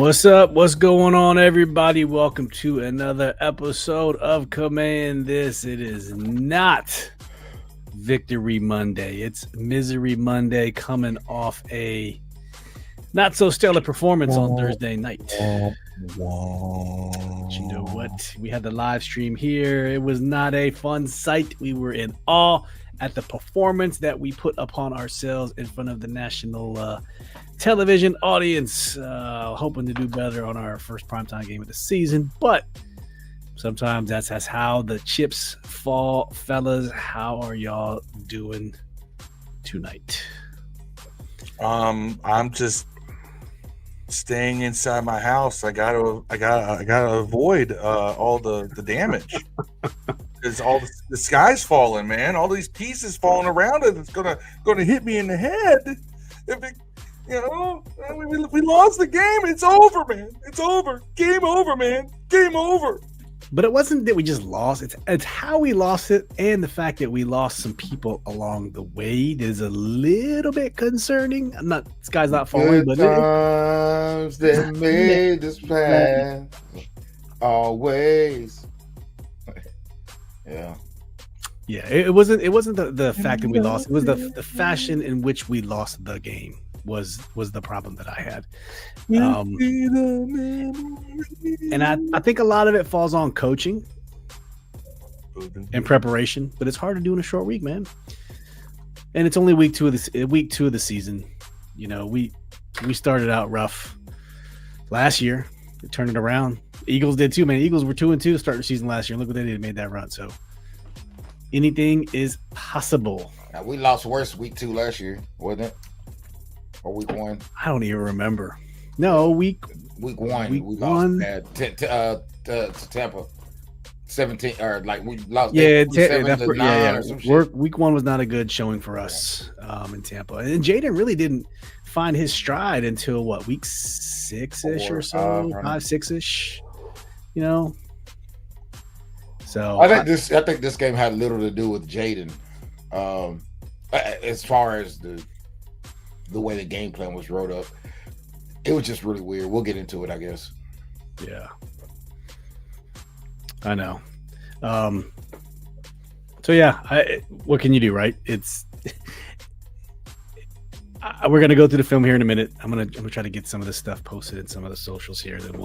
What's up? What's going on, everybody? Welcome to another episode of Command This. It is not Victory Monday. It's Misery Monday, coming off a not so stellar performance on Thursday night. But you know what? We had the live stream here. It was not a fun sight. We were in awe at the performance that we put upon ourselves in front of the national television audience, hoping to do better on our first primetime game of the season. But sometimes that's how the chips fall, fellas. How are y'all doing tonight? I'm just staying inside my house. I gotta avoid all the damage. Because all the sky's falling, man. All these pieces falling around it. It's gonna hit me in the head. If it, we lost the game. It's over, man. It's over. Game over, man. Game over. But it wasn't that we just lost. It's how we lost it, and the fact that we lost some people along the way is a little bit concerning. Sky's not falling, but times that made this plan always. Yeah. It wasn't the fact that we lost. It was the fashion in which we lost the game was the problem that I had. And I think a lot of it falls on coaching and preparation, but it's hard to do in a short week, man. And it's only week two of the season. You know, we started out rough last year. They turned it around. Eagles did too, man. Eagles were 2-2 starting the season last year. Look what they did, made that run. So anything is possible. Now, we lost worse week 2 last year, wasn't it? Or week 1? I don't even remember. No, week 1. Week we one. lost to Tampa. 17 or like we lost. Yeah, or some shit. Week 1 was not a good showing for us in Tampa. And Jayden really didn't find his stride until what, week 6-ish or so, 5-6-ish. You know. So I think this game had little to do with Jayden. As far as the way the game plan was wrote up, it was just really weird. We'll get into it, I guess. Yeah, I know. So yeah, what can you do, right? It's we're gonna go through the film here in a minute. I'm gonna try to get some of this stuff posted in some of the socials here. Then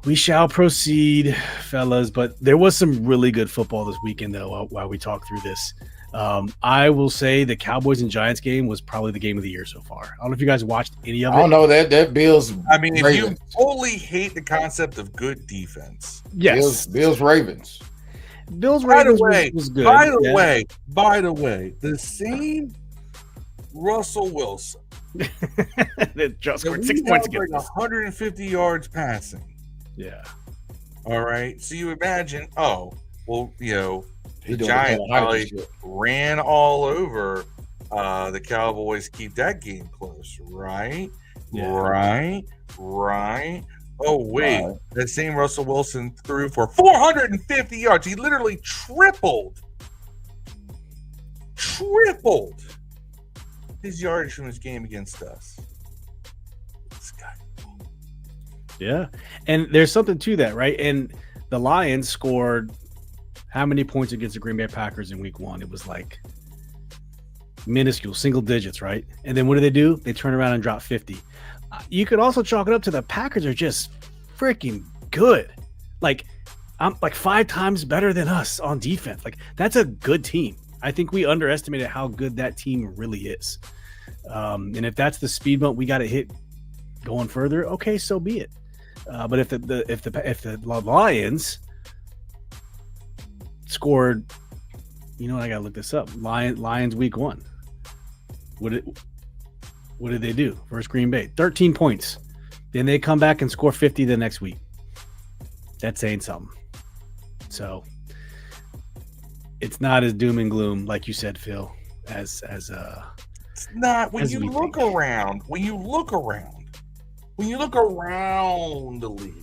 we shall proceed, fellas. But there was some really good football this weekend, though. While we talk through this, I will say the Cowboys and Giants game was probably the game of the year so far. I don't know if you guys watched any of it. I don't know that Bills. I mean, if Ravens. you totally hate the concept of good defense, Yes, Bills Ravens. Bills by the Ravens way, was good. by the way, the same Russell Wilson That just that scored we 6 now points bring against us. 150 yards passing. Yeah. All right, so you imagine, the He doing Giants the Carolina probably shit. ran all over the Cowboys. Keep that game close, right? Yeah. Right. Oh wait, Right. that same Russell Wilson threw for 450 yards. He literally tripled his yardage from his game against us. This guy. Yeah. And there's something to that, right? And the Lions scored how many points against the Green Bay Packers in week 1? It was like minuscule, single digits, right? And then what do? They turn around and drop 50. You could also chalk it up to the Packers are just freaking good. Like, I'm like 5 times better than us on defense. Like, that's a good team. I think we underestimated how good that team really is. And if that's the speed bump we got to hit going further, okay, so be it. But if the Lions scored, you know what, I gotta look this up. Lions week 1. What did they do versus Green Bay? 13 points. Then they come back and score 50 the next week. That's saying something. So it's not as doom and gloom, like you said, Phil, as It's not when as you we look think. around. When you look around the league,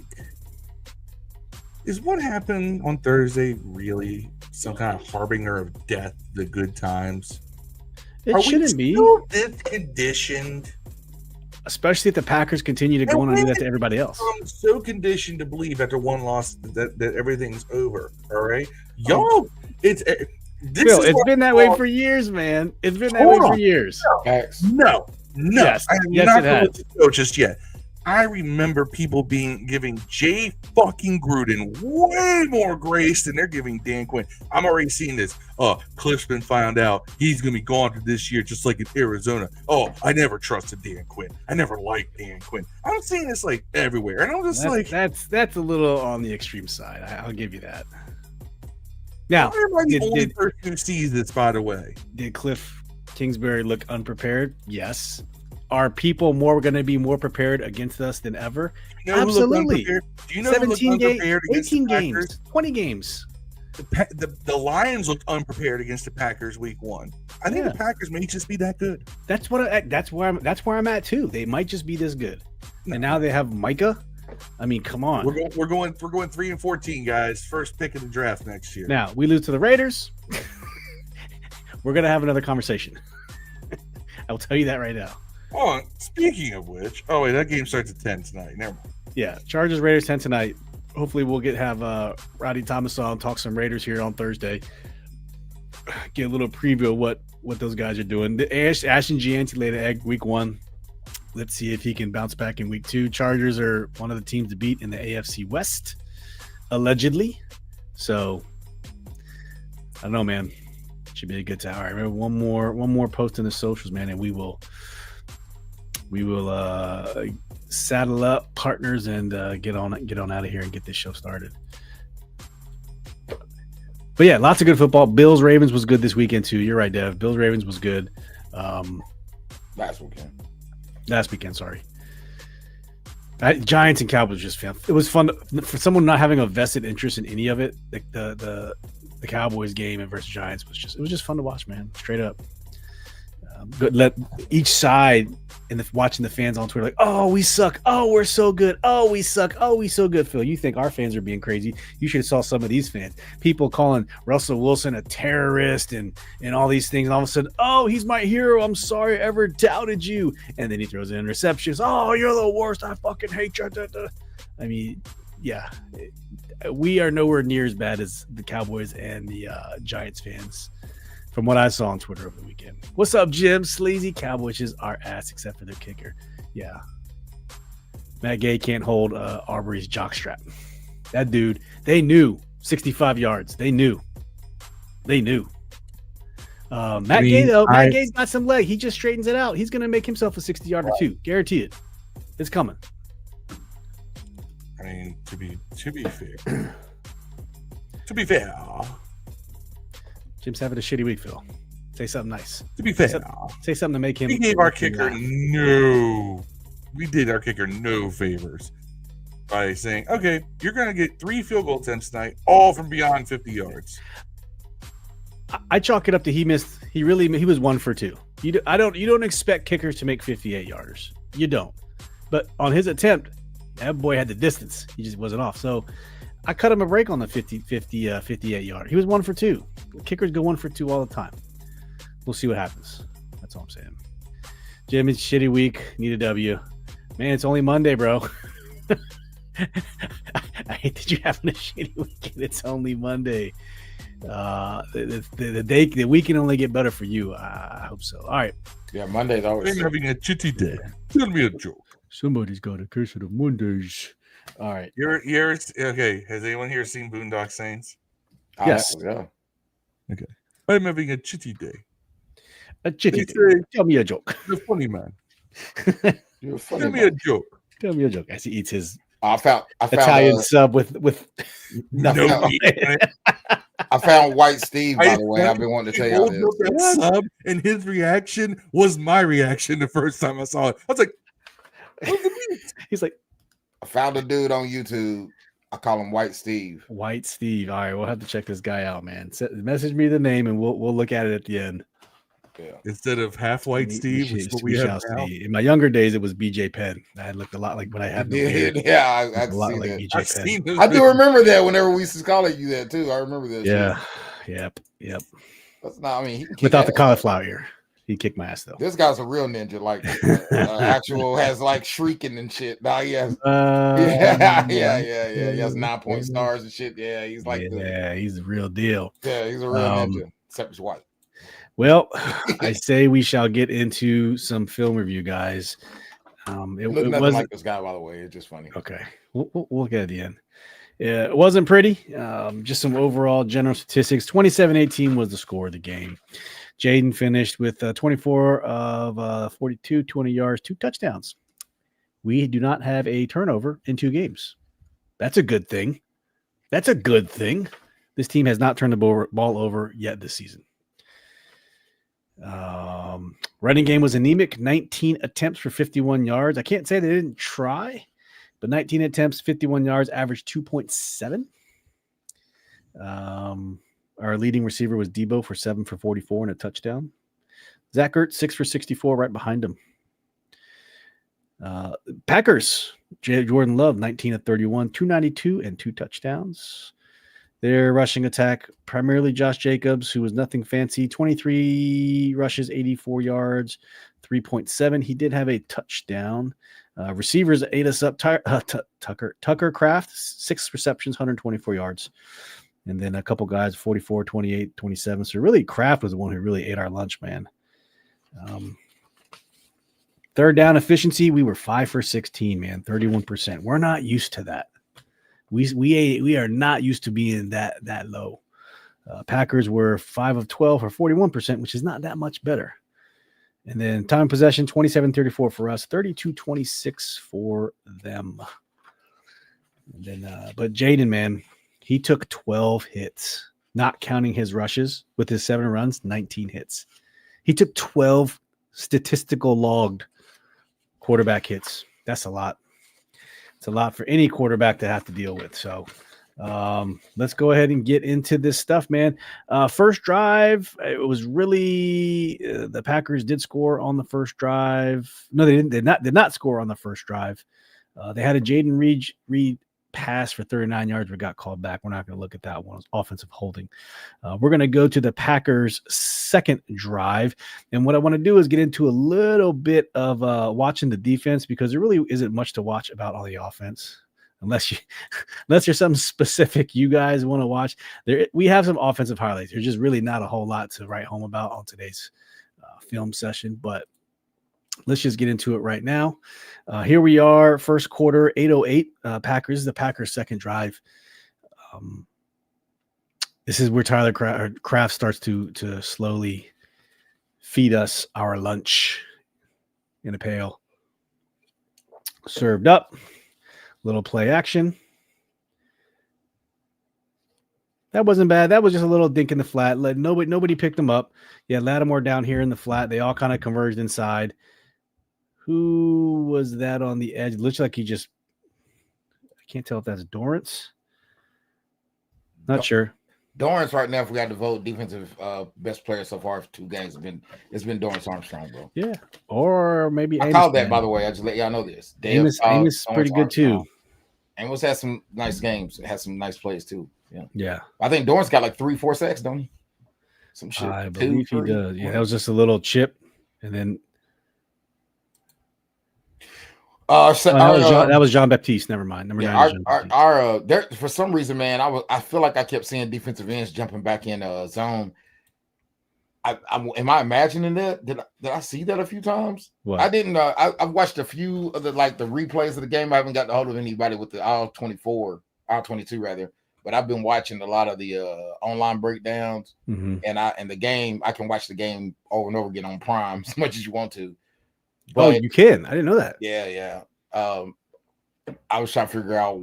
is what happened on Thursday really some kind of harbinger of death? The good times. It shouldn't be. Still this conditioned especially if the Packers continue to go on and do that to everybody else. I'm so conditioned to believe after one loss that everything's over. All right, y'all. It's been that way for years, man. It's been that way for years. No. Yes, I am not going to go just yet. I remember people giving Jay fucking Gruden way more grace than they're giving Dan Quinn. I'm already seeing this. Cliff's been found out he's gonna be gone for this year, just like in Arizona. I never trusted Dan Quinn. I never liked Dan Quinn. I'm seeing this like everywhere, and I'm just that's a little on the extreme side. I'll give you that. Now, why am I the only person who sees this? By the way, did Cliff Kingsbury look unprepared? Yes. Are people going to be more prepared against us than ever? Absolutely. Do you know 17 games, 18 games, 20 games. The Lions looked unprepared against the Packers week 1. I think the Packers may just be that good. That's where I'm at too. They might just be this good. No. And now they have Micah. I mean, come on. We're going 3-14, guys. First pick of the draft next year. Now we lose to the Raiders. We're gonna have another conversation. I will tell you that right now. Speaking of which, wait, that game starts at 10 tonight. Never mind. Yeah, Chargers Raiders 10 tonight. Hopefully, we'll have Roddy Thomas on, talk some Raiders here on Thursday. Get a little preview of what those guys are doing. The Ashton Gianti laid an egg week 1. Let's see if he can bounce back in week 2. Chargers are one of the teams to beat in the AFC West, allegedly. So I don't know, man. Should be a good time. All right, remember one more post in the socials, man, and we will saddle up partners and get on out of here and get this show started. But yeah, lots of good football. Bills Ravens was good this weekend too. You're right, Dev. Bills Ravens was good. Last weekend, sorry. Giants and Cowboys just fun. It was fun for someone not having a vested interest in any of it. The Cowboys game versus Giants was just fun to watch, man. Straight up. But let each side watching the fans on Twitter like, oh, we suck. Oh, we're so good. Oh, we suck. Oh, we so good. Phil, you think our fans are being crazy? You should have saw some of these fans. People calling Russell Wilson a terrorist and all these things. And all of a sudden, oh, he's my hero. I'm sorry I ever doubted you. And then he throws in interceptions. Oh, you're the worst. I fucking hate you. I mean, yeah, we are nowhere near as bad as the Cowboys and the Giants fans. From what I saw on Twitter over the weekend. What's up, Jim? Sleazy Cowboys is our ass except for their kicker. Yeah. Matt Gay can't hold Arbery's jockstrap. That dude, they knew 65 yards. They knew. Matt Gay, though, Matt Gay's got some leg. He just straightens it out. He's going to make himself a 60-yarder too. Guarantee it. It's coming. I mean, to be fair. To be fair. Jim's having a shitty week, Phil. Say something nice. To be fair, say something to make him. We gave our kicker no favors by saying, okay, you're going to get 3 field goal attempts tonight, all from beyond 50 yards. I chalk it up to he was 1 for 2. You don't expect kickers to make 58-yarders. You don't. But on his attempt, that boy had the distance. He just wasn't off. So I cut him a break on the 58-yard. He was 1 for 2. Kickers go 1 for 2 all the time. We'll see what happens. That's all I'm saying. Jim, it's a shitty week. Need a W. Man, it's only Monday, bro. I hate that you're having a shitty week and it's only Monday. The week can only get better for you. I hope so. All right. Yeah, Monday's always. I'm having a shitty day. Tell me a joke. Somebody's got a curse of the Mondays. All right. You're okay. Has anyone here seen Boondock Saints? Yes. Yeah. Okay. I'm having a chitty day. A chitty day. Tell me a joke. You're a funny man. You're a funny Tell me man. a joke. Tell me a joke. As he eats his I found Italian sub with nothing on it. I found White Steve, by the way. I've been wanting to tell y'all this. That sub, and his reaction was my reaction the first time I saw it. I was like, what's the meat? He's like, I found a dude on YouTube. I call him White Steve. White Steve. All right, we'll have to check this guy out, man. Message me the name, and we'll look at it at the end. Yeah. Instead of half White Steve, which is what we have now. In my younger days, it was BJ Penn. I looked a lot like when I had no hair. Yeah, I a lot see like that. BJ Penn. I do remember that whenever we used to call you that too. I remember that. Yeah. Yep. That's not. I mean, without the cauliflower ear. He kicked my ass though. This guy's a real ninja, like actual has like shrieking and shit. Nah, he has, yeah. He has 9-point stars and shit. Yeah, he's like, he's a real deal. Yeah, he's a real ninja, except he's white. Well, I say we shall get into some film review, guys. It Nothing wasn't like this guy, by the way. It's just funny. Okay, we'll get at the end. Yeah, it wasn't pretty. Just some overall general statistics. 27-18 was the score of the game. Jayden finished with 24 of 42, 20 yards, 2 touchdowns. We do not have a turnover in 2 games. That's a good thing. This team has not turned the ball over yet this season. Running game was anemic. 19 attempts for 51 yards. I can't say they didn't try, but 19 attempts, 51 yards, average 2.7. Our leading receiver was Debo for 7 for 44 and a touchdown. Zach Ertz, 6 for 64, right behind him. Packers, Jordan Love, 19 of 31, 292 and 2 touchdowns. Their rushing attack, primarily Josh Jacobs, who was nothing fancy, 23 rushes, 84 yards, 3.7. He did have a touchdown. Receivers ate us up. Tucker Kraft, 6 receptions, 124 yards. And then a couple guys, 44, 28, 27. So really, Kraft was the one who really ate our lunch, man. Third down efficiency, we were 5 for 16, man, 31%. We're not used to that. We are not used to being that low. Packers were 5 of 12 for 41%, which is not that much better. And then time of possession, 27-34 for us, 32-26 for them. And then, but Jayden, man, he took 12 hits, not counting his rushes. With his 7 runs, 19 hits. He took 12 statistical logged quarterback hits. That's a lot. It's a lot for any quarterback to have to deal with. So let's go ahead and get into this stuff, man. First drive, it was really the Packers did score on the first drive. No, they didn't. Did not score on the first drive. They had a Jayden Reed pass for 39 yards, but got called back. We're not going to look at that one. It was offensive holding. We're going to go to the Packers' second drive. And what I want to do is get into a little bit of watching the defense, because there really isn't much to watch about on the offense. Unless there's something specific you guys want to watch. We have some offensive highlights. There's just really not a whole lot to write home about on today's film session, but let's just get into it right now. Here we are, first quarter, 8:08. Packers. This is the Packers' second drive. This is where Tyler Kraft starts to slowly feed us our lunch in a pail. Served up. Little play action. That wasn't bad. That was just a little dink in the flat. Nobody picked them up. Yeah, Lattimore down here in the flat. They all kind of converged inside. Who was that on the edge? Looks like I can't tell if that's Dorrance. Not sure. Dorrance right now, if we got to vote defensive best player so far for 2 games, it's been Dorrance Armstrong, bro. Yeah. Or maybe I called that, by the way. I just let y'all know this. Amos is pretty good too. Amos had some nice games. Had some nice plays too. Yeah. I think Dorrance got like 3-4 sacks, don't he? Some shit. I believe he does. Yeah, that was just a little chip, and then that was Jean Baptiste. Never mind. Number 9. There, for some reason, man, I feel like I kept seeing defensive ends jumping back in zone. Am I imagining that? Did I see that a few times? What? I didn't. I've watched a few of the replays of the game. I haven't got a hold of anybody with the all 22 rather. But I've been watching a lot of the online breakdowns, and the game. I can watch the game over and over again on Prime as much as you want to. But, you can. I didn't know that. Yeah. I was trying to figure out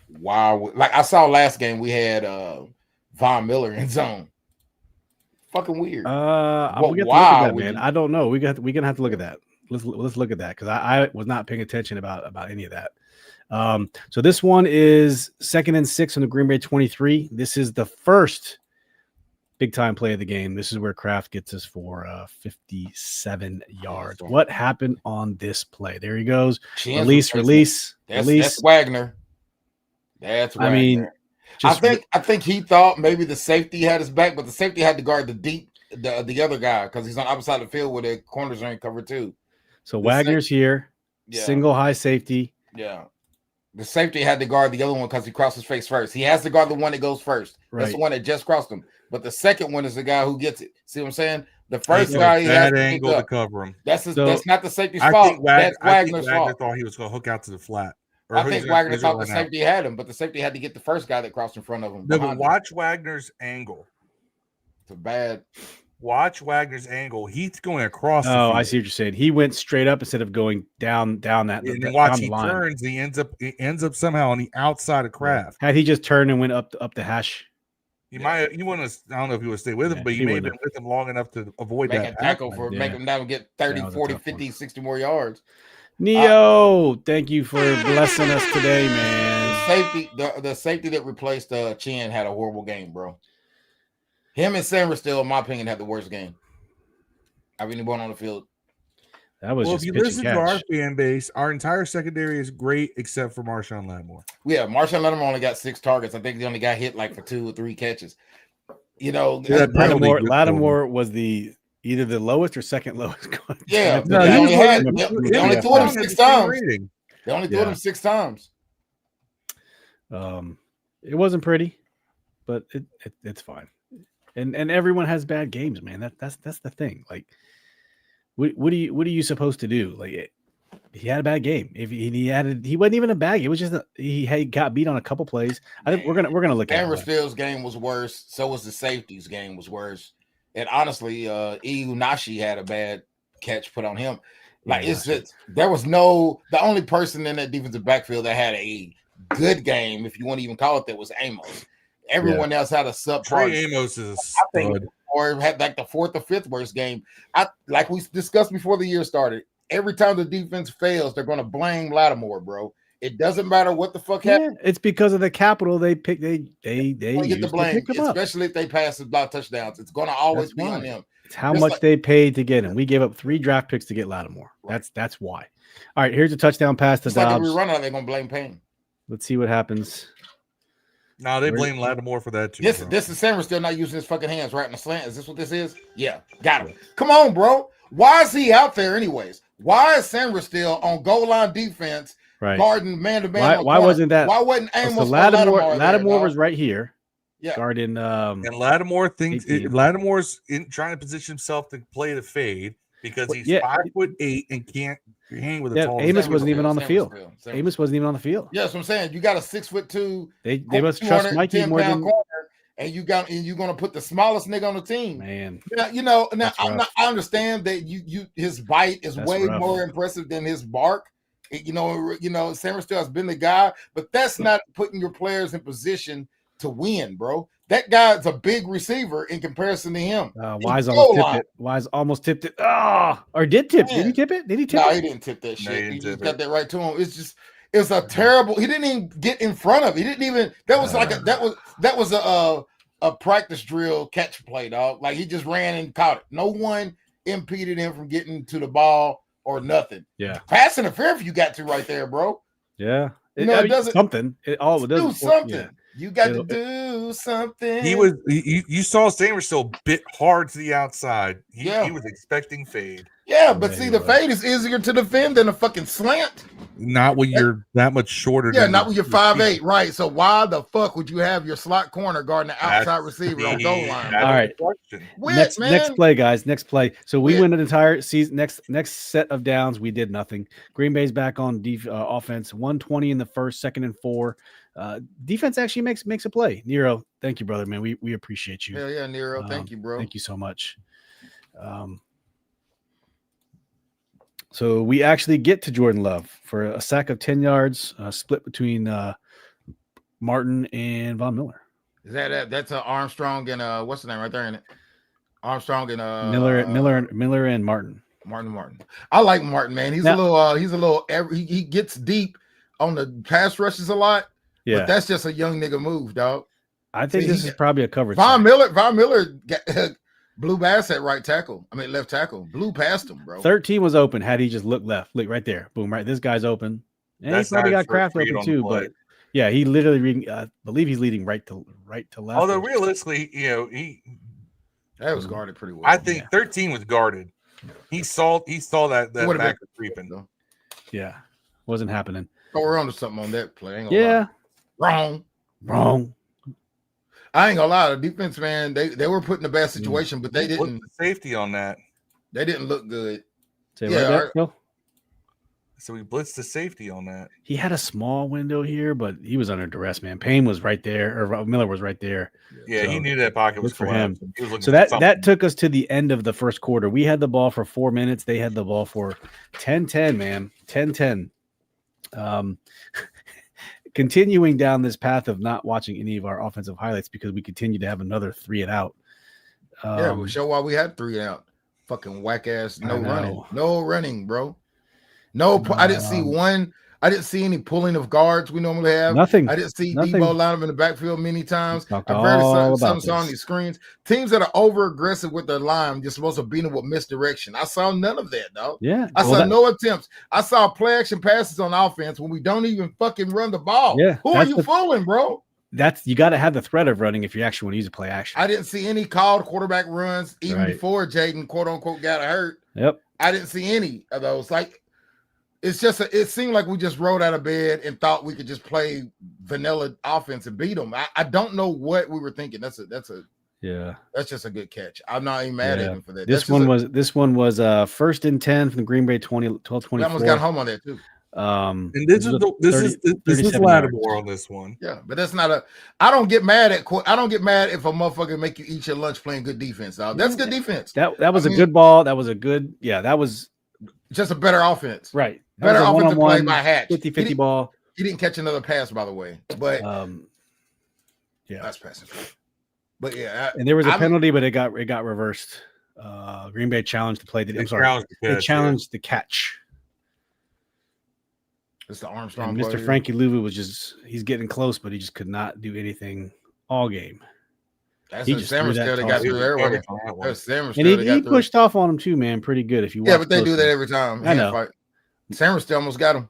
why. I saw last game we had Von Miller in zone. Fucking weird. We got to look at that, man. I don't know. We're gonna have to look at that. Let's look at that, because I was not paying attention about any of that. So this one is 2nd and 6 on the Green Bay 23. This is the first big time play of the game. This is where Kraft gets us for 57 yards. What happened on this play? There he goes. Release. That's Wagner. That's Wagner. I mean, I think he thought maybe the safety had his back, but the safety had to guard the deep the other guy because he's on the opposite side of the field where the corners are in cover too. So Wagner's here, single high safety. Yeah. The safety had to guard the other one because he crossed his face first. He has to guard the one that goes first. Right. That's the one that just crossed him. But the second one is the guy who gets it. See what I'm saying? The first guy he has that angle to cover him. That's not the safety's fault. That's Wagner's fault. Wagner thought he was going to hook out to the flat. I think Wagner thought the safety had him, but the safety had to get the first guy that crossed in front of him. No, but watch Wagner's angle. Watch Wagner's angle. He's going across. Oh, I see what you're saying. He went straight up instead of going down that. And watch, he turns. He ends up somehow on the outside of Kraft. Had he just turned and went up the hash, he might. He wouldn't have. I don't know if he would stay with him, but he may have been with him long enough to avoid that tackle make him down and get 30, 40, 50, 60 more yards. Neo, thank you for blessing us today, man. The safety that replaced Chin had a horrible game, bro. Him and Sanders still, in my opinion, had the worst game. I've been on the field. That was if you listen to our fan base, our entire secondary is great except for Marshawn Lattimore. Yeah, Marshawn Lattimore only got 6 targets. I think he only got hit like for 2 or 3 catches. You know, Lattimore was either the lowest or second lowest. Yeah, they only threw him 6 times. They only threw him 6 times. It wasn't pretty, but it's fine. And everyone has bad games, man. That's the thing. Like, what are you supposed to do? Like, he had a bad game. If he wasn't even a bad game. It was just he got beat on a couple plays. I think we're gonna look at Amberfield's game was worse. So was the safety's game was worse. And honestly, Iunashi had a bad catch put on him. Like there was the only person in that defensive backfield that had a good game, if you want to even call it that, was Amos. Everyone else had a subpar. Trey Amos is a stud. Or had like the 4th or 5th worst game. Like we discussed before the year started. Every time the defense fails, they're going to blame Lattimore, bro. It doesn't matter what the fuck happened. It's because of the capital they pick. They get the blame, especially if they pass a lot of touchdowns. It's going to always be on them. It's how much they paid to get him. We gave up 3 draft picks to get Lattimore. Right. That's why. All right, here's a touchdown pass to Dobbs. Like if we run out, they're going to blame Payne. Let's see what happens. No, they blame Lattimore for that too. This is Sanders still not using his fucking hands right in the slant. Is this what this is? Yeah, got him. Come on, bro. Why is he out there anyways? Why is Sanders still on goal line defense, guarding man-to-man? Why wasn't that? Why wasn't Amos? So Lattimore was right here. Yeah, guarding. And Lattimore thinks Lattimore's trying to position himself to play the fade because he's 5'8" and can't hang with a tall. Amos wasn't even on the field. Amos wasn't even on the field. Yeah, that's what I'm saying. You got a 6'2". They must trust Mikey more than. Corner, and you're gonna put the smallest nigga on the team, man. Now, I understand that his bite is way more impressive than his bark. Sanders still has been the guy, but that's not putting your players in position to win, bro. That guy's a big receiver in comparison to him. Wise almost tipped it. Or did tip? Man. Did he tip it? Did he tip it? No, he didn't tip that shit. He just got that right to him. It's a terrible. He didn't even get in front of it. He didn't even. That was a practice drill catch play, dog. Like he just ran and caught it. No one impeded him from getting to the ball or nothing. Yeah, pass interference you got to right there, bro. Yeah, it doesn't something. It does do something. Yeah. You got to do something. You saw Sanders still bit hard to the outside. He was expecting fade. Yeah, but the fade is easier to defend than a fucking slant. Not when you're that much shorter. Yeah, not when you're 5'8", right? So why the fuck would you have your slot corner guarding the outside receiver on goal line? All right, next play, guys. Next play. So we win an entire season. Next set of downs, we did nothing. Green Bay's back on offense. 120 in the first, 2nd and 4. Defense actually makes a play. Nero, thank you, brother, man. We appreciate you. Hell yeah, Nero. Thank you, bro. Thank you so much. So we actually get to Jordan Love for a sack of 10 yards, split between Martin and Von Miller. Is that's Armstrong and what's the name right there in it? Armstrong and Miller and Martin. Martin. I like Martin, man. He's a little he gets deep on the pass rushes a lot. Yeah, but that's just a young nigga move, dog. I think this is probably a coverage. Von Miller blew past at left tackle. Blew past him, bro. 13 was open. Had he just looked left, look right there. Boom, right. This guy's open. And he's probably got Kraft open too, but yeah, he literally believe he's leading right to left. Although realistically, That was guarded pretty well. I think 13 was guarded. He saw that back creeping. Though. Yeah, wasn't happening. Oh, we're on to something on that play. Yeah, lie. Wrong. I ain't gonna lie. The defense, man, they were put in a bad situation, but they didn't. Safety on that. They didn't look good. So we blitzed the safety on that. He had a small window here, but he was under duress, man. Payne was right there, or Miller was right there. Yeah, so he knew that pocket was for him. So that took us to the end of the first quarter. We had the ball for 4 minutes. They had the ball for 10-10, man. 10-10. Continuing down this path of not watching any of our offensive highlights because we continue to have another 3 and out. We'll show why we had 3 and out. Fucking whack ass, no running, bro. No, I didn't see one. I didn't see any pulling of guards we normally have. Nothing. I didn't see Debo line up in the backfield many times. I barely saw on these screens. Teams that are over aggressive with their line, you're supposed to beat them with misdirection. I saw none of that, dog. Yeah. I saw no attempts. I saw play action passes on offense when we don't even fucking run the ball. Yeah. Who are you fooling, bro? You got to have the threat of running if you actually want to use a play action. I didn't see any called quarterback runs even before Jayden quote unquote got hurt. Yep. I didn't see any of those. Like, it's just it seemed like we just rolled out of bed and thought we could just play vanilla offense and beat them. I don't know what we were thinking. That's just a good catch. I'm not even mad at him for that. This one was 1st and 10 from the Green Bay 12-24. We almost got home on that too. And this is Lattimore on this one. Yeah, but that's not I don't get mad if a motherfucker make you eat your lunch playing good defense, dog. That's good defense. That was a good ball. That was a good, that was just a better offense. Right. Better offensive play by Hatch. 50-50 ball. He didn't catch another pass, by the way. But that's passing. But and there was a penalty, but it got reversed. Green Bay challenged the play. They challenged the catch. It's the Armstrong. And Mr. Frankie Louvu he's getting close, but he just could not do anything all game. That's he got through there. And he pushed off on him too, man. Pretty good. If you but they do that every time. I know. Sanders almost got him.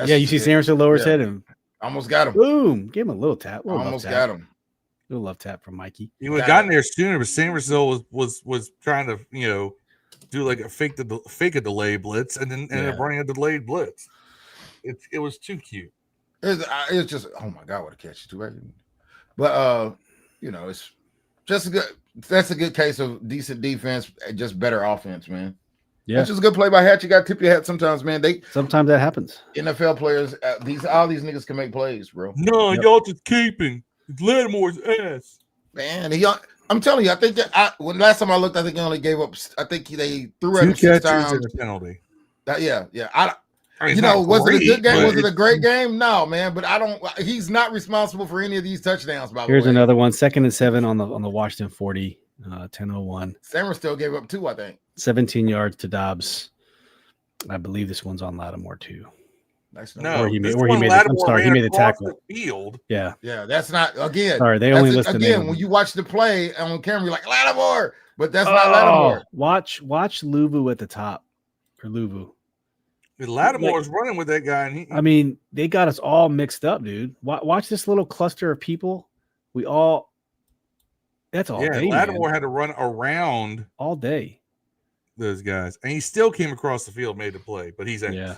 You see Sanders lower his head and almost got him. Boom! Give him a little tap. Almost got him. Little love tap from Mikey. He would have gotten there sooner, but Sanders was trying to do like a fake a delay blitz and then ended up running a delayed blitz. It was too cute. It's just oh my god, what a catch too. But it's just a good. That's a good case of decent defense, just better offense, man. Yeah, it's just a good play by Hatch. You got to tip your hat sometimes, man. Sometimes that happens. NFL players, all these niggas can make plays, bro. No, y'all just keeping Lattimore's ass, man. I'm telling you, I think that last time I looked, I think he only gave up. I think they threw at him 6 times. And a penalty. Was it a good game? Was it a great game? No, man. But he's not responsible for any of these touchdowns. By the way, here's another one. 2nd and 7 on the Washington 40. 10-01. Sanders still gave up 2, I think. 17 yards to Dobbs. I believe this one's on Lattimore too. No, he made the tackle. The field. Yeah. Yeah, that's not again. Sorry, they only listed again when you watch the play on camera, you're like Lattimore, but that's not Lattimore. Watch Louvu at the top or Louvu. Lattimore's running with that guy, and they got us all mixed up, dude. Watch this little cluster of people. That's all day. Lattimore had to run around all day. Those guys, and he still came across the field, made the play, but he's yeah.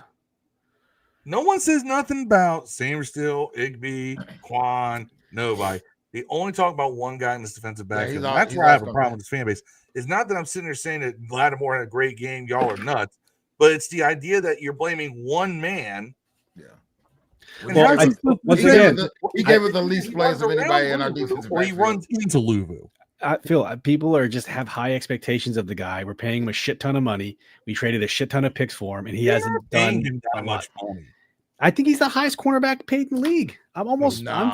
No one says nothing about Samerstill, Igby, Quan, nobody. They only talk about one guy in this defensive backfield. That's where I have a problem with this fan base. It's not that I'm sitting there saying that Lattimore had a great game, y'all are nuts, but it's the idea that you're blaming one man. Yeah. He gave it the least plays of anybody in our defense. Or he runs into Louvu. I feel people have high expectations of the guy. We're paying him a shit ton of money. We traded a shit ton of picks for him, and he hasn't done that much money. I think he's the highest cornerback paid in the league. I'm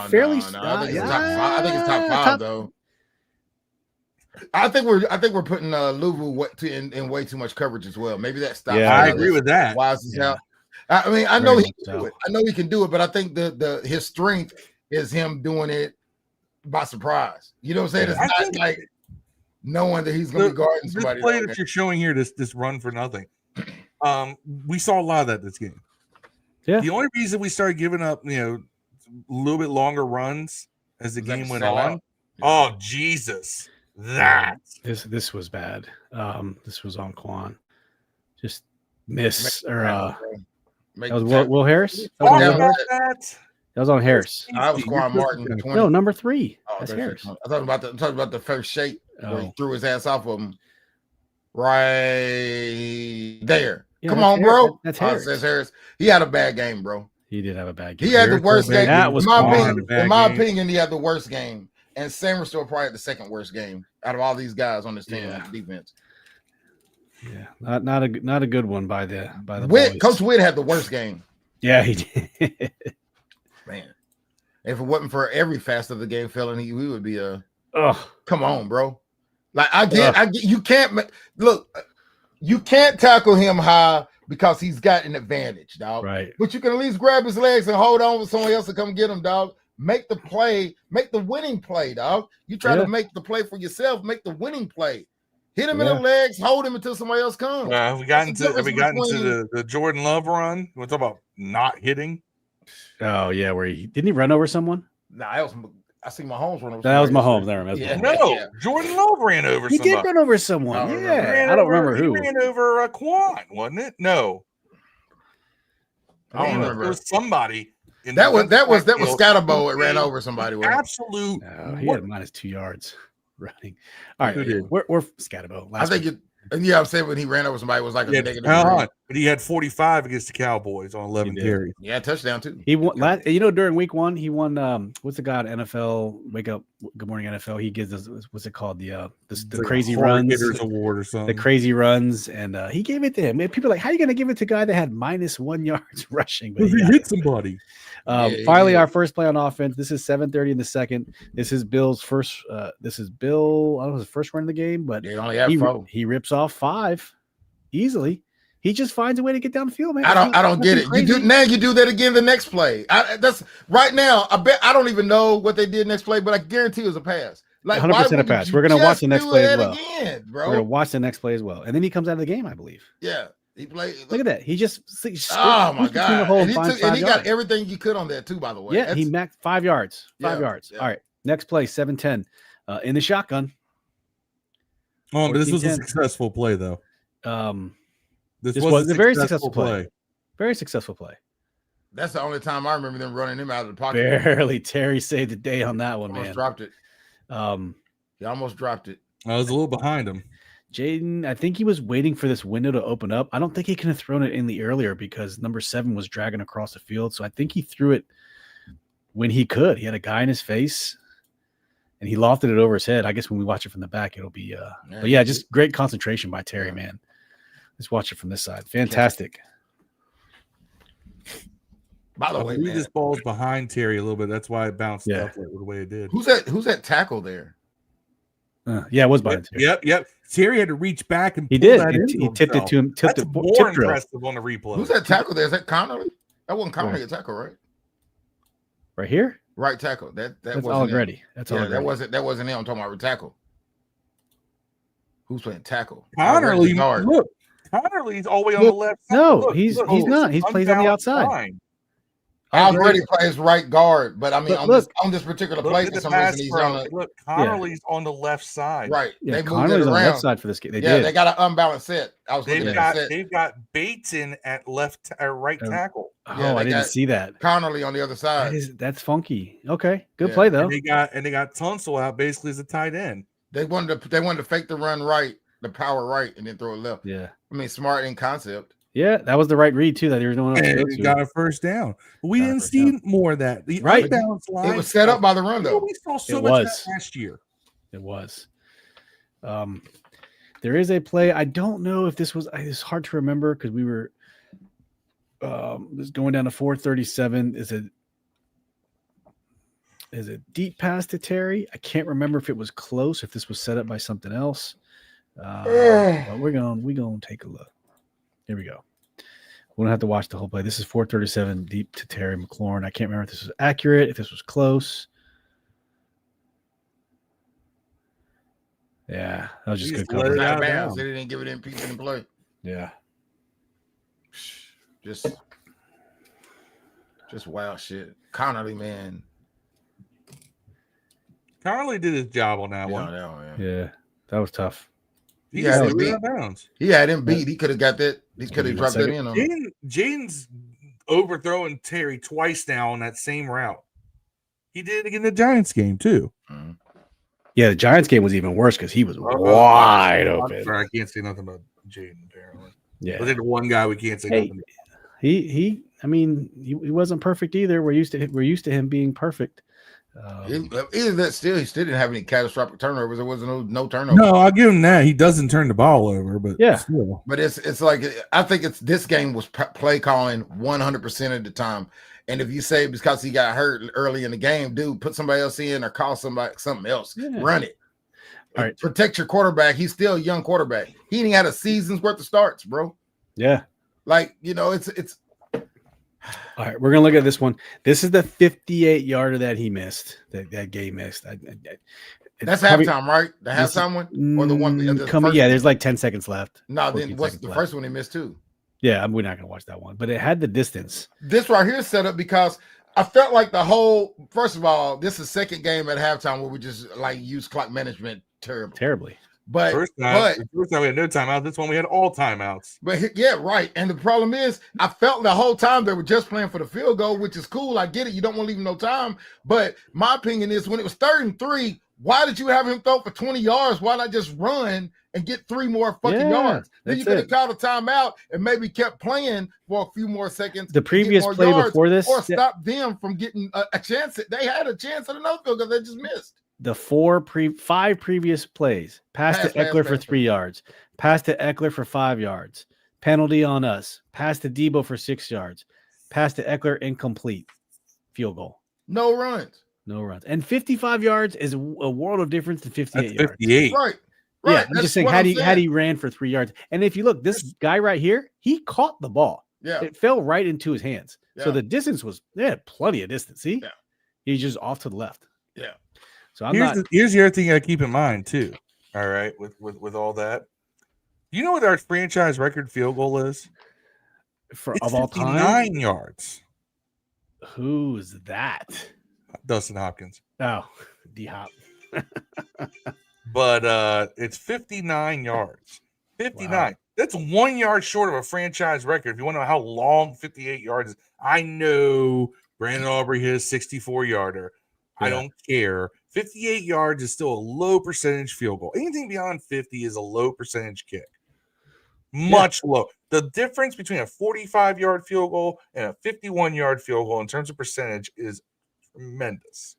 fairly. I think it's top 5 though. I think we're putting Louvu in way too much coverage as well. Maybe that stops. Yeah, I agree with that. Wise is out. I know he can do it. I know he can do it, but I think his strength is him doing it by surprise. You know what I'm saying? It's not like knowing that he's going to be guarding somebody. This play that you're showing here, this run for nothing. We saw a lot of that this game. Yeah. The only reason we started giving up, a little bit longer runs as the game went on, Oh Jesus, that This was bad. This was on Quan. Just miss or that was Will Harris. That was on Will Harris. That was on Harris. I was Quan Martin. No, number 3. Oh, that's Harris. I'm talking about the first shake where he threw his ass off of him. Right there. Yeah, come on, bro. That's Harris. Says Harris. He had a bad game, bro. He did have a bad game. He had the worst game. That was in my opinion, he had the worst game. And Sam was still probably had the second worst game out of all these guys on this team on defense. Yeah, not a good one by the Witt. Coach Witt had the worst game. Yeah, he did. Man, if it wasn't for every facet of the game failing, he would be come on, bro. Like I get you can't look, you can't tackle him high because he's got an advantage, dog. Right. But you can at least grab his legs and hold on with someone else to come get him, dog. Make the play, make the winning play, dog. You try to make the play for yourself, make the winning play. Hit him in the legs, hold him until somebody else comes. Have we gotten to the Jordan Love run? We're talking about not hitting. Oh yeah, where he didn't he run over someone? Nah, I see Mahomes run over. That was Mahomes. There, Jordan Love ran over. He did run over someone. I don't remember who. He ran over Quan, wasn't it? No, I don't remember. There was somebody. That was Scatterbo. It ran over somebody. Absolute. He had -2 yards running. All right, we're Scatterbo. I think I'm saying when he ran over somebody, it was like a negative. But he had 45 against the Cowboys on 11 carries. Yeah, touchdown too. He won during week 1, he won what's the guy at NFL Wake Up Good Morning NFL? He gives us what's it called? The crazy runs hitters award or something. The crazy runs, and he gave it to him. People are like, how are you gonna give it to a guy that had -1 yards rushing? But he hit somebody. Finally, our first play on offense. This is 7:30 in the second. This is Bill's first. This is Bill. I don't know his first run of the game, but he rips off 5 easily. He just finds a way to get downfield, man. I don't get it. You do that again the next play. That's right now. I bet I don't even know what they did next play, but I guarantee it was a pass. Like 100% a pass. We're gonna watch the next play as well. Again, bro. We're gonna watch the next play as well, and then he comes out of the game, I believe. Yeah. He played. Look at that. He just oh my god! And he got everything he could on that too. By the way, yeah, he maxed 5 yards. 5 yards. Yeah. All right, next play, 7-10, in the shotgun. Oh, but this was a successful play, though. This was a very successful play. Very successful play. That's the only time I remember them running him out of the pocket. Barely. Terry saved the day on that one, man. Dropped it. He almost dropped it. I was a little behind him. Jayden, I think he was waiting for this window to open up. I don't think he could have thrown it in the earlier because number 7 was dragging across the field. So I think he threw it when he could. He had a guy in his face, and he lofted it over his head. I guess when we watch it from the back, it'll be but yeah, just great concentration by Terry, man. Let's watch it from this side. Fantastic. By the way, this ball's behind Terry a little bit. That's why it bounced up the way it did. Who's that tackle there? It was behind Terry. Yep. Terry had to reach back and he did. He tipped it to him. That's more impressive on the replay. Who's that tackle there? Is that Connolly? That wasn't Connolly a tackle, right? Right here? Right tackle. That's already. That's all. That wasn't him. I'm talking about tackle. Who's playing tackle? Connerly. Look, Connerly's all the way on the left side. No, he's not. He plays on the outside. Already plays right guard, but I mean, on this particular play, for some reason he's on the Connerly's on the left side. Right. Yeah, Connerly's on the left side for this game. They got an unbalanced set. They've got Bates in at right tackle. I didn't see that. Connerly on the other side. That's funky. Okay, good play though. And they got Tunsil out basically as a tight end. They wanted to fake the run right, the power right, and then throw it left. Yeah. I mean, smart in concept. Yeah, that was the right read too. That there was no one else. And got a first down. But we didn't see more of that. The unbalanced line. It was set up by the run, though. We saw so much of that last year. It was. There is a play. I don't know if this was. It's hard to remember because we were. This going down to 4:37. Is a deep pass to Terry. I can't remember if it was close. If this was set up by something else. But we're gonna take a look. Here we go. We don't have to watch the whole play. This is 4:37 deep to Terry McLaurin. I can't remember if this was accurate, if this was close. Yeah, that was just good coverage. They didn't give it in piece in play. Yeah. Just wild shit. Connolly, man. Conley did his job on that one. Yeah, that was tough. He had just him threw it beat. out of bounds. He had him beat. He could have got that. He could have dropped that in on him. Jaden's overthrowing Terry twice now on that same route. He did it again in the Giants game too. Mm-hmm. Yeah, the Giants game was even worse because he was wide open. I can't say nothing about Jayden apparently. Yeah, I think the one guy we can't say nothing about. He wasn't perfect either. We're used to him being perfect. Either that, he still didn't have any catastrophic turnovers. There wasn't no turnovers. No, I'll give him that. He doesn't turn the ball over, but yeah, still. But it's like I think this game was play calling 100% of the time. And if you say because he got hurt early in the game, dude, put somebody else in or call something else. Yeah. Run it. All right. Protect your quarterback. He's still a young quarterback. He ain't had a season's worth of starts, bro. Yeah. Like, it's all right, we're gonna look at this one. This is the 58-yarder that he missed. That game missed. That's probably, halftime, right? The halftime one, or the one coming? Yeah, there's like 10 seconds left. No, then what's the first one he missed too? Yeah, we're not gonna watch that one, but it had the distance. This right here is set up because I felt like first of all, this is the second game at halftime where we just like use clock management terribly. But first time we had no timeouts. This one we had all timeouts. But yeah, right. And the problem is, I felt the whole time they were just playing for the field goal, which is cool. I get it. You don't want to leave him no time. But my opinion is, when it was 3rd and 3, why did you have him throw for 20 yards? Why not just run and get 3 more fucking yards? Then you could have called a timeout and maybe kept playing for a few more seconds. The previous play before this, or stop them from getting a chance. They had a chance at another field goal. They just missed. The 5 previous plays, pass to Ekeler for 3 yards, pass to Ekeler for 5 yards, penalty on us, pass to Debo for 6 yards, pass to Ekeler incomplete, field goal. No runs. And 55 yards is a world of difference than 58 yards. 58. Right. Yeah, I'm just saying, had he ran for 3 yards. And if you look, this guy right here, he caught the ball. Yeah. It fell right into his hands. Yeah. So the distance they had plenty of distance. See? Yeah. He's just off to the left. Yeah. So here's the other thing you got to keep in mind too. All right, with all that, you know what our franchise record field goal is of all time? 59 yards. Who's that? Dustin Hopkins. Oh, D-Hop. But it's 59 yards. 59. Wow. That's 1 yard short of a franchise record. If you want to know how long 58 yards is, I know Brandon Aubrey hit a 64-yarder. Yeah. I don't care. 58 yards is still a low percentage field goal. Anything beyond 50 is a low percentage kick. Much low. The difference between a 45-yard field goal and a 51-yard field goal in terms of percentage is tremendous.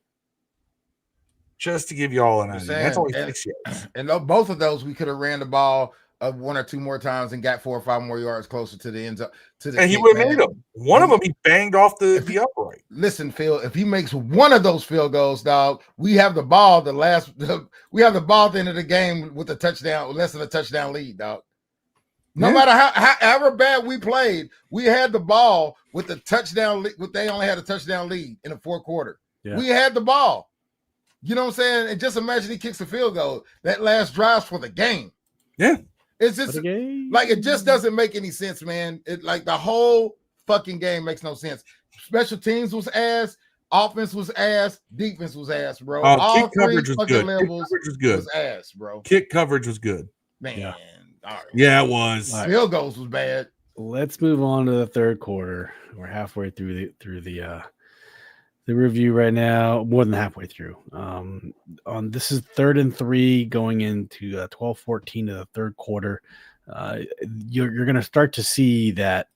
Just to give you all an idea. That's only 6 yards. And both of those, we could have ran the ball 1 or 2 more times and got 4 or 5 more yards closer to the end zone. And he would have made them. One of them, he banged off the upright. Listen, Phil, if he makes one of those field goals, dog, we have the ball. We have the ball at the end of the game with a touchdown, less than a touchdown lead, dog. No matter however bad we played, we had the ball with the touchdown. They only had a touchdown lead in the 4th quarter. Yeah. We had the ball. You know what I'm saying? And just imagine he kicks a field goal. That last drive's for the game. Yeah. It's just like, it just doesn't make any sense, man. It like the whole fucking game makes no sense. Special teams was ass, offense was ass, defense was ass, bro. All 3 fucking levels was ass, bro. Kick coverage was good. Man. Yeah. All right. Yeah, it was. Right. Field goals was bad. Let's move on to the 3rd quarter. We're halfway through the review right now, more than halfway through. This is 3rd and 3 going into 12-14 to the 3rd quarter. You're going to start to see that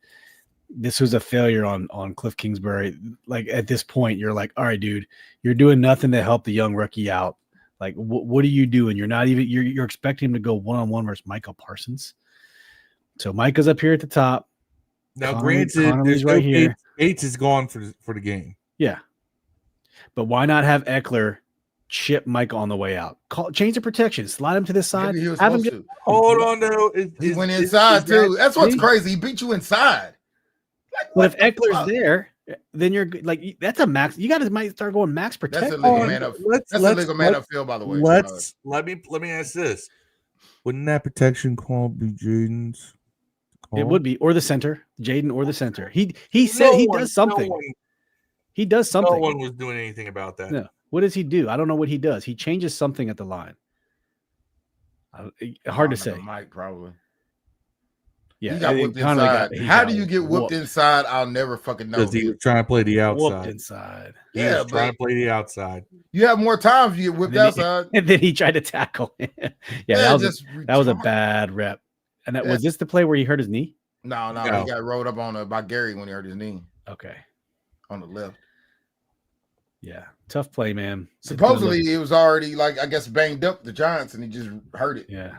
this was a failure on Cliff Kingsbury. Like at this point, you're like, all right, dude, you're doing nothing to help the young rookie out. Like, what are you doing? You're not even. You're expecting him to go one-on-one versus Micah Parsons. So Micah's up here at the top. Now, granted, there's right here. Bates is gone for the game. Yeah. But why not have Ekeler chip Micah on the way out? Change the protection. Slide him to the side. Have him hold on, though. He went inside, too. That's what's crazy. He beat you inside. Well, if Eckler's there, then you're like, that's a max. You guys might start going max protection. That's a legal man up. That's a legal man upfield, by the way. Let me ask this. Wouldn't that protection call be Jayden's call? It would be, or the center, Jayden or the center. He said he does something. He does something. No one was doing anything about that. No. What does he do? I don't know what he does. He changes something at the line. Hard to say. Mike probably. Yeah, he got whipped inside. How do you get whooped inside? I'll never fucking know. Because he was trying to play the outside. Whooped inside. He was trying to play the outside. You have more time if you get whipped outside. And then he tried to tackle. That was a bad rep. And was this the play where he hurt his knee? No. He got rolled up by Gary when he hurt his knee. Okay. On the left. Yeah. Tough play, man. Supposedly it was already banged up the Giants and he just hurt it. Yeah.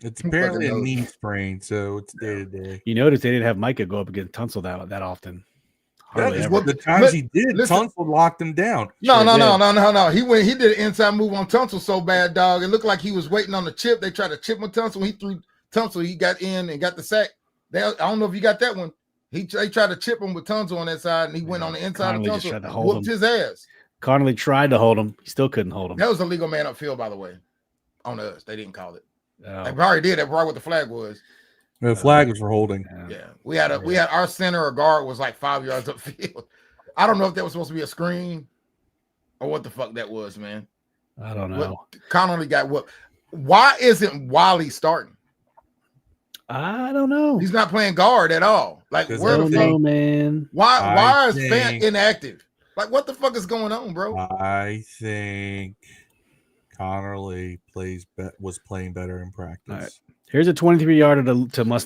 It's apparently a knee sprain, so it's day to day. You notice they didn't have Micah go up against Tunsil that often. The times he did, Tunsil locked him down. No. He did an inside move on Tunsil so bad, dog. It looked like he was waiting on the chip. They tried to chip on Tunsil. He threw Tunsil. He got in and got the sack. I don't know if you got that one. They tried to chip him with Tunsil on that side, and he went on the inside of Tunsil, whooped his ass. Connolly tried to hold him. He still couldn't hold him. That was a legal man upfield, by the way. On us, they didn't call it. They probably did. That's probably what the flag was. The flag was for holding. Yeah, we had our center or guard was like 5 yards upfield. I don't know if that was supposed to be a screen or what the fuck that was, man. I don't know. Connolly got whooped. Why isn't Wally starting? I don't know. He's not playing guard at all. Like, where the fuck, man? Why is Fant inactive? Like, what the fuck is going on, bro? I think Connerly was playing better in practice. Right. Here's a 23-yarder to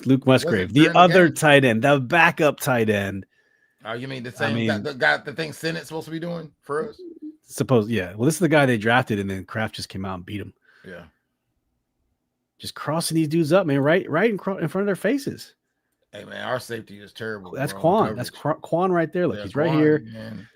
Luke Musgrave, the other tight end, the backup tight end. Oh, you mean the same guy the thing Sennett's supposed to be doing for us? Yeah. Well, this is the guy they drafted, and then Kraft just came out and beat him. Yeah. Just crossing these dudes up, man, right in front of their faces. Hey, man, our safety is terrible. That's Quan. That's Quan right there. Look, he's right here. Man.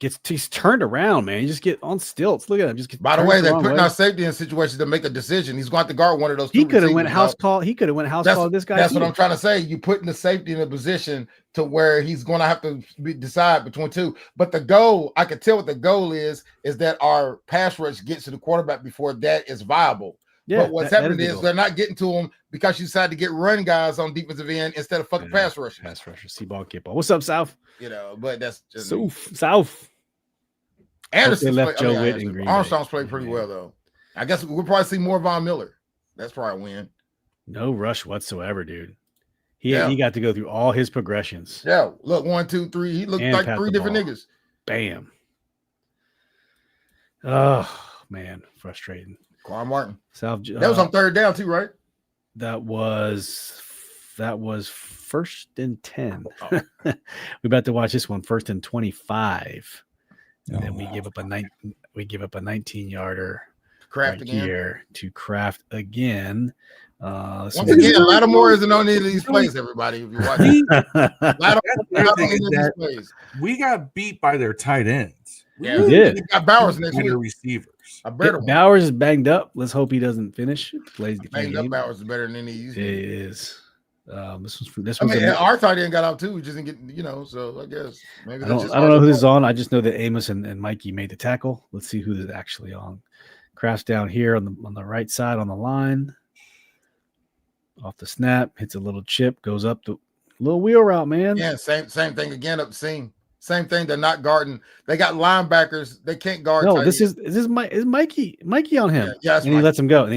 He's turned around, man. He just get on stilts. Look at him. By the way, they're putting our safety in situations to make a decision. He's going to guard one of those. He could have went house call. He could have went house call this guy. That's what I'm trying to say. You putting the safety in a position to where he's going to have to decide between two. But the goal, I can tell what the goal is that our pass rush gets to the quarterback before that is viable. Yeah, but what's happening is they're not getting to him because you decided to get run guys on defensive end instead of fucking pass rushers. Pass rushers, see ball, get ball. What's up, South? But that's just South. Anderson left Joe Witt in Green Bay. Armstrong's played pretty well though. I guess we'll probably see more Von Miller. That's probably a win. No rush whatsoever, dude. He got to go through all his progressions. Yeah, look, 1, 2, 3. He looked like 3 different niggas. Bam. Oh man, frustrating. Quan Martin. South. That was on third down too, right? That was first and 10. Oh. We're about to watch this one. First and 25. And then we give up a 19-yarder Kraft again here to Kraft again. Once again, Lattimore isn't on any of these plays, everybody. If you're watching, we got beat by their tight ends. We did. We got Bowers next week. Receivers. Bowers is banged up. Let's hope he doesn't finish. Plays the banged game. Up Bowers is better than any. It is. This was our tight end got out too. We just didn't get, so I guess maybe I don't know who this is on. I just know that Amos and Mikey made the tackle. Let's see who is actually on. Kraft's down here on the right side on the line. Off the snap, hits a little chip, goes up the little wheel route, man. Yeah, same thing again up the seam. Same thing. They're not guarding. They got linebackers. They can't guard. No, is Mikey on him. Yeah, and he lets him go.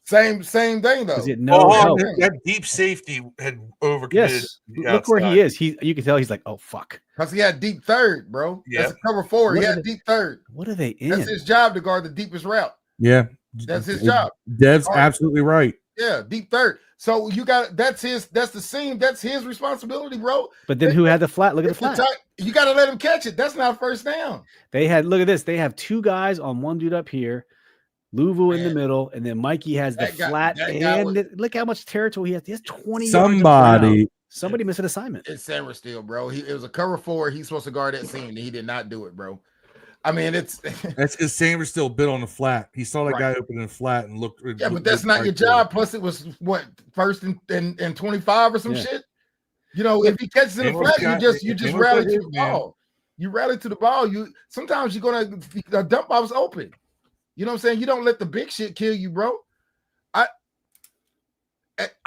Same thing though. That deep safety had overcommitted. Yes, look where he is. You can tell he's like, oh fuck, because he had deep third, bro. Yeah, that's a cover 4. He had deep third. What are they in? That's his job to guard the deepest route. Yeah, that's his job. Dev's absolutely right. Yeah, deep third. So that's the seam. That's his responsibility, bro. But then who had the flat? Look at the flat. You got to let him catch it. That's not first down. Look at this. They have 2 guys on one dude up here, Louvu in the middle, and then Mikey has the flat. Look how much territory he has. He has 20. Somebody missed an assignment. It's Sammer still, bro. It was a cover 4. He's supposed to guard that seam, and he did not do it, bro. I mean, that's because Sanders still bit on the flat. He saw that guy open in the flat and looked. Yeah, but that's not your job. Plus, it was first and 25 or some shit. If he catches in the flat, you just rally to the ball. You rally to the ball. Sometimes you're gonna the dump off's open. You know what I'm saying? You don't let the big shit kill you, bro. I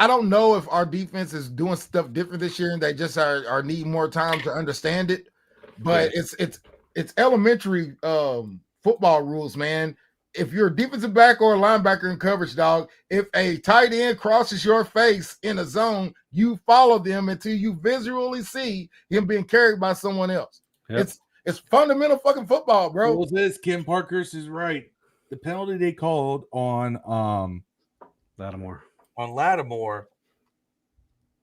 don't know if our defense is doing stuff different this year and they just are need more time to understand it. But it's elementary football rules, man. If you're a defensive back or a linebacker in coverage, dog, if a tight end crosses your face in a zone, you follow them until you visually see him being carried by someone else. Yep. It's fundamental fucking football, bro. Well, this Kim Parkhurst is right. The penalty they called on Lattimore.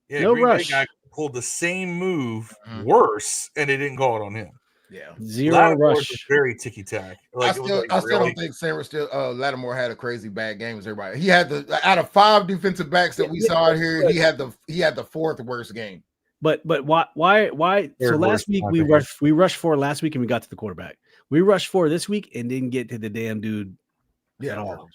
Yeah, no Green rush. Bay guy pulled the same move worse, and they didn't call it on him. Yeah, zero rush. Was very ticky tack. I still don't think Lattimore had a crazy bad game as everybody. He had out of 5 defensive backs that we saw out here, he had the 4th worst game. But why? So last week we rushed 4 last week and we got to the quarterback. We rushed 4 this week and didn't get to the damn dude at all.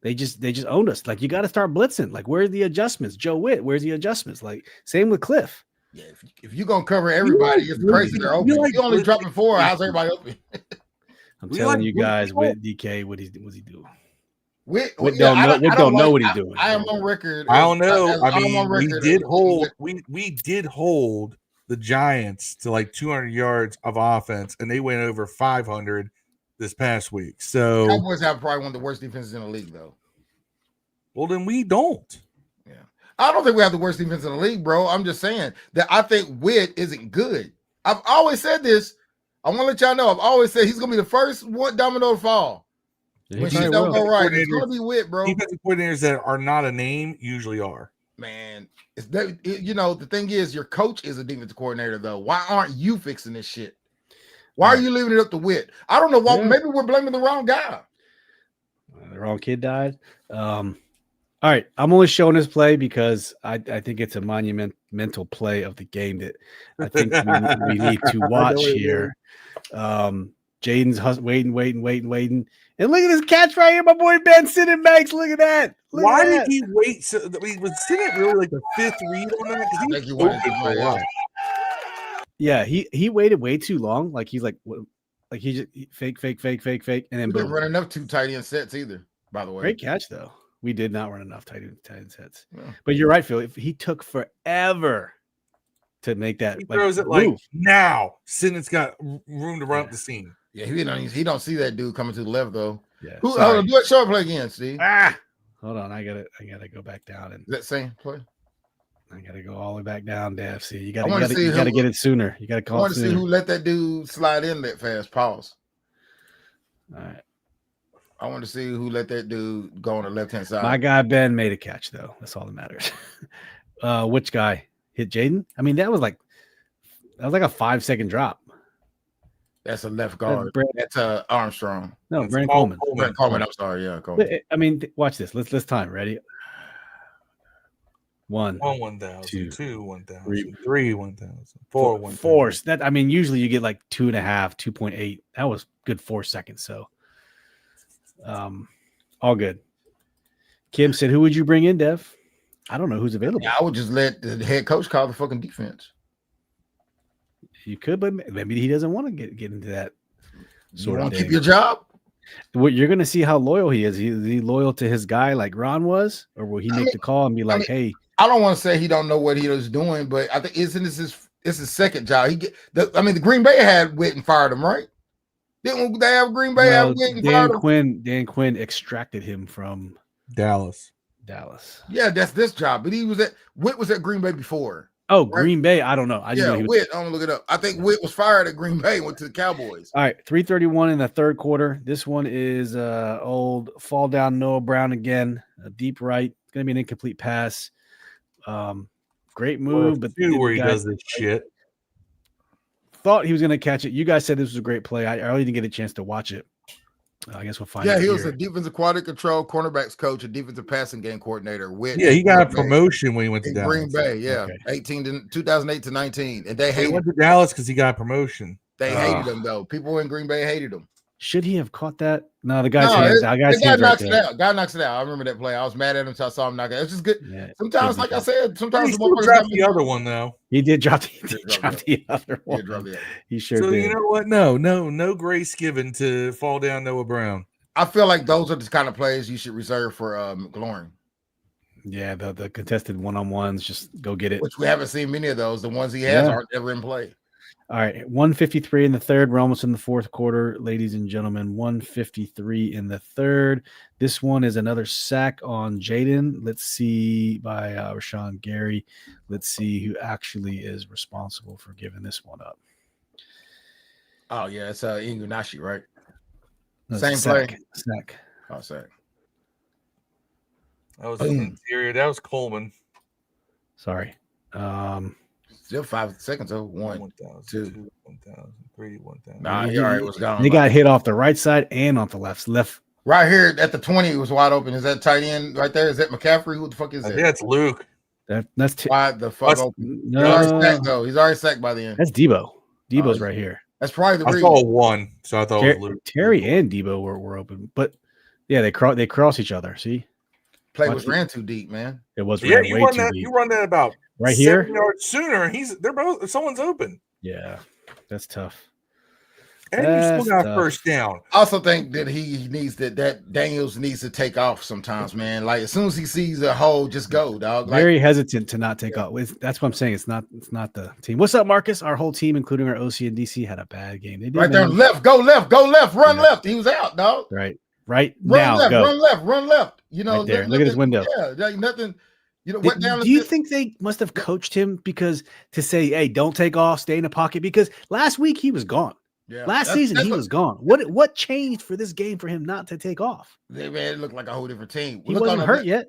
They just owned us. Like, you got to start blitzing. Like, where's the adjustments? Joe Witt, where's the adjustments? Like, same with Cliff. Yeah, if you're gonna cover everybody, it's crazy. They're open. You only dropping 4. How's everybody open? I'm telling you guys, with DK, what's he doing? We don't know what he's doing. I am on record. I don't know. We did hold the Giants to like 200 yards of offense, and they went over 500 this past week. So Cowboys have probably one of the worst defenses in the league, though. Well, then we don't. Yeah, I don't think we have the worst defense in the league, bro. I'm just saying that I think Witt isn't good. I've always said this. I want to let y'all know. I've always said he's gonna be the first one domino to fall. When shit don't go right, it's gonna be Witt, bro. Defensive coordinators that are not a name usually are. Man, the thing is, your coach is a defensive coordinator, though. Why aren't you fixing this shit? Why are you leaving it up to Witt? I don't know. Maybe we're blaming the wrong guy. The wrong kid died. All right, I'm only showing this play because I think it's a monumental play of the game that I think we need to watch here. Jayden's waiting. And look at this catch right here, my boy Ben Sinenbanks. Look at that. Why did he wait? So was Sinnett really like the 5th read on that? I think he wanted to play out. Yeah, he waited way too long. Like, he's like, what? Like, he just fake, and then we didn't run enough 2 tight end sets either. By the way, great catch though. We did not run enough tight end sets. Yeah. But you're right, Phil. If he took forever to make that, he throws it like now. Sinnett's got room to run up the seam. Yeah, he don't see that dude coming to the left though. Yeah. Do it short play again, Steve. Hold on, I gotta go back down and that same play. I gotta go all the way back down to FC. You gotta get it sooner. You gotta call. I want to see who let that dude slide in that fast. Pause. All right. I want to see who let that dude go on the left-hand side. My guy Ben made a catch though. That's all that matters. Which guy hit Jayden? I mean, that was like a 5-second drop. That's a left guard. That's Armstrong. No, Brandon Coleman. Brandon Coleman. I'm sorry. Yeah, Coleman. I mean, watch this. Let's time. Ready? 1, 1,000, 2, 1,000, 3, 1,000, 4, 1,000. 4. That, I mean, usually you get like 2.5, 2.8. That was good 4 seconds. So, all good. Kim said, "Who would you bring in, Dev?" I don't know who's available. Yeah, I would just let the head coach call the fucking defense. You could, but maybe he doesn't want to get into that. You want to keep your job? What you're going to see how loyal he is. Is he loyal to his guy like Ron was, or will he make the call and be like, "Hey"? I don't want to say he don't know what he was doing, but I think it's his second job. The Green Bay had Witt and fired him, right? Didn't they have Green Bay have Witt and fired him? Dan Quinn extracted him from Dallas. Yeah, that's this job. But Witt was at Green Bay before. Oh, right? Green Bay. I don't know. Witt. I'm gonna look it up. I think Witt was fired at Green Bay, went to the Cowboys. All right, 3:31 in the third quarter. This one is old fall down Noah Brown again, a deep right. It's gonna be an incomplete pass. Great move, but where he does this shit. Thought he was gonna catch it. You guys said this was a great play. I really didn't get a chance to watch it. I guess we'll find out. Yeah, he was a defensive quality control cornerbacks coach, a defensive passing game coordinator. He got a promotion when he went to Dallas. Green Bay, yeah. Okay. 2008 to 19. And he went to Dallas because he got a promotion. They hated him, though. People in Green Bay hated him. Should he have caught that? No, the guy's hands. The guy knocks it out. Guy knocks it out. I remember that play. I was mad at him until I saw him knock it out. It's just good. Yeah, sometimes, like I said, sometimes he dropped the other one, though. He did drop the other one. He sure did. So you know what? No grace given to fall down Noah Brown. I feel like those are the kind of plays you should reserve for McLaurin. Yeah, the contested one-on-ones, just go get it. Which we haven't seen many of those. The ones he has aren't ever in play. All right, 153 in the third. We're almost in the fourth quarter, ladies and gentlemen. 153 in the third. This one is another sack on Jayden. Let's see, by Rashawn Gary. Let's see who actually is responsible for giving this one up. Oh yeah, it's Ingunashi, right? No, Same sack. play. Sack. Oh, sack. That was interior. That was Coleman. Sorry. Still 5 seconds. 1, 2, 1,000, 3, 1,000. Nah, he already was gone. They got hit off the right side and off the left. Right here at the 20, it was wide open. Is that tight end right there? Is that McCaffrey? Who the fuck is that? Yeah, it's Luke. That's wide the fuck open. No. He's already sacked though. He's already sacked by the end. That's Debo. Debo's right here. That's probably the reason. I saw one, so I thought it was Luke. Terry and Debo were open, but yeah, they cross each other. See, play was ran too deep, man. It was way too deep. You run that about right here 7 yards sooner. They're both. Someone's open. Yeah, that's tough. And you still got a first down. I also think that he needs that Daniels needs to take off sometimes, man. Like as soon as he sees a hole, just go, dog. Very hesitant to not take off. That's what I'm saying. It's not the team. What's up, Marcus? Our whole team, including our OC and DC, had a bad game. They did right there, left, go left, run left. He was out, dog. Right run now, left, go. run left. You know, right there. Look at his window. Yeah, like nothing. You know, went down. Do you think they must have coached him to say, "Hey, don't take off, stay in the pocket"? Because last week he was gone. Yeah. Last season he was gone. What changed for this game for him not to take off? Man, it looked like a whole different team. He wasn't hurt yet.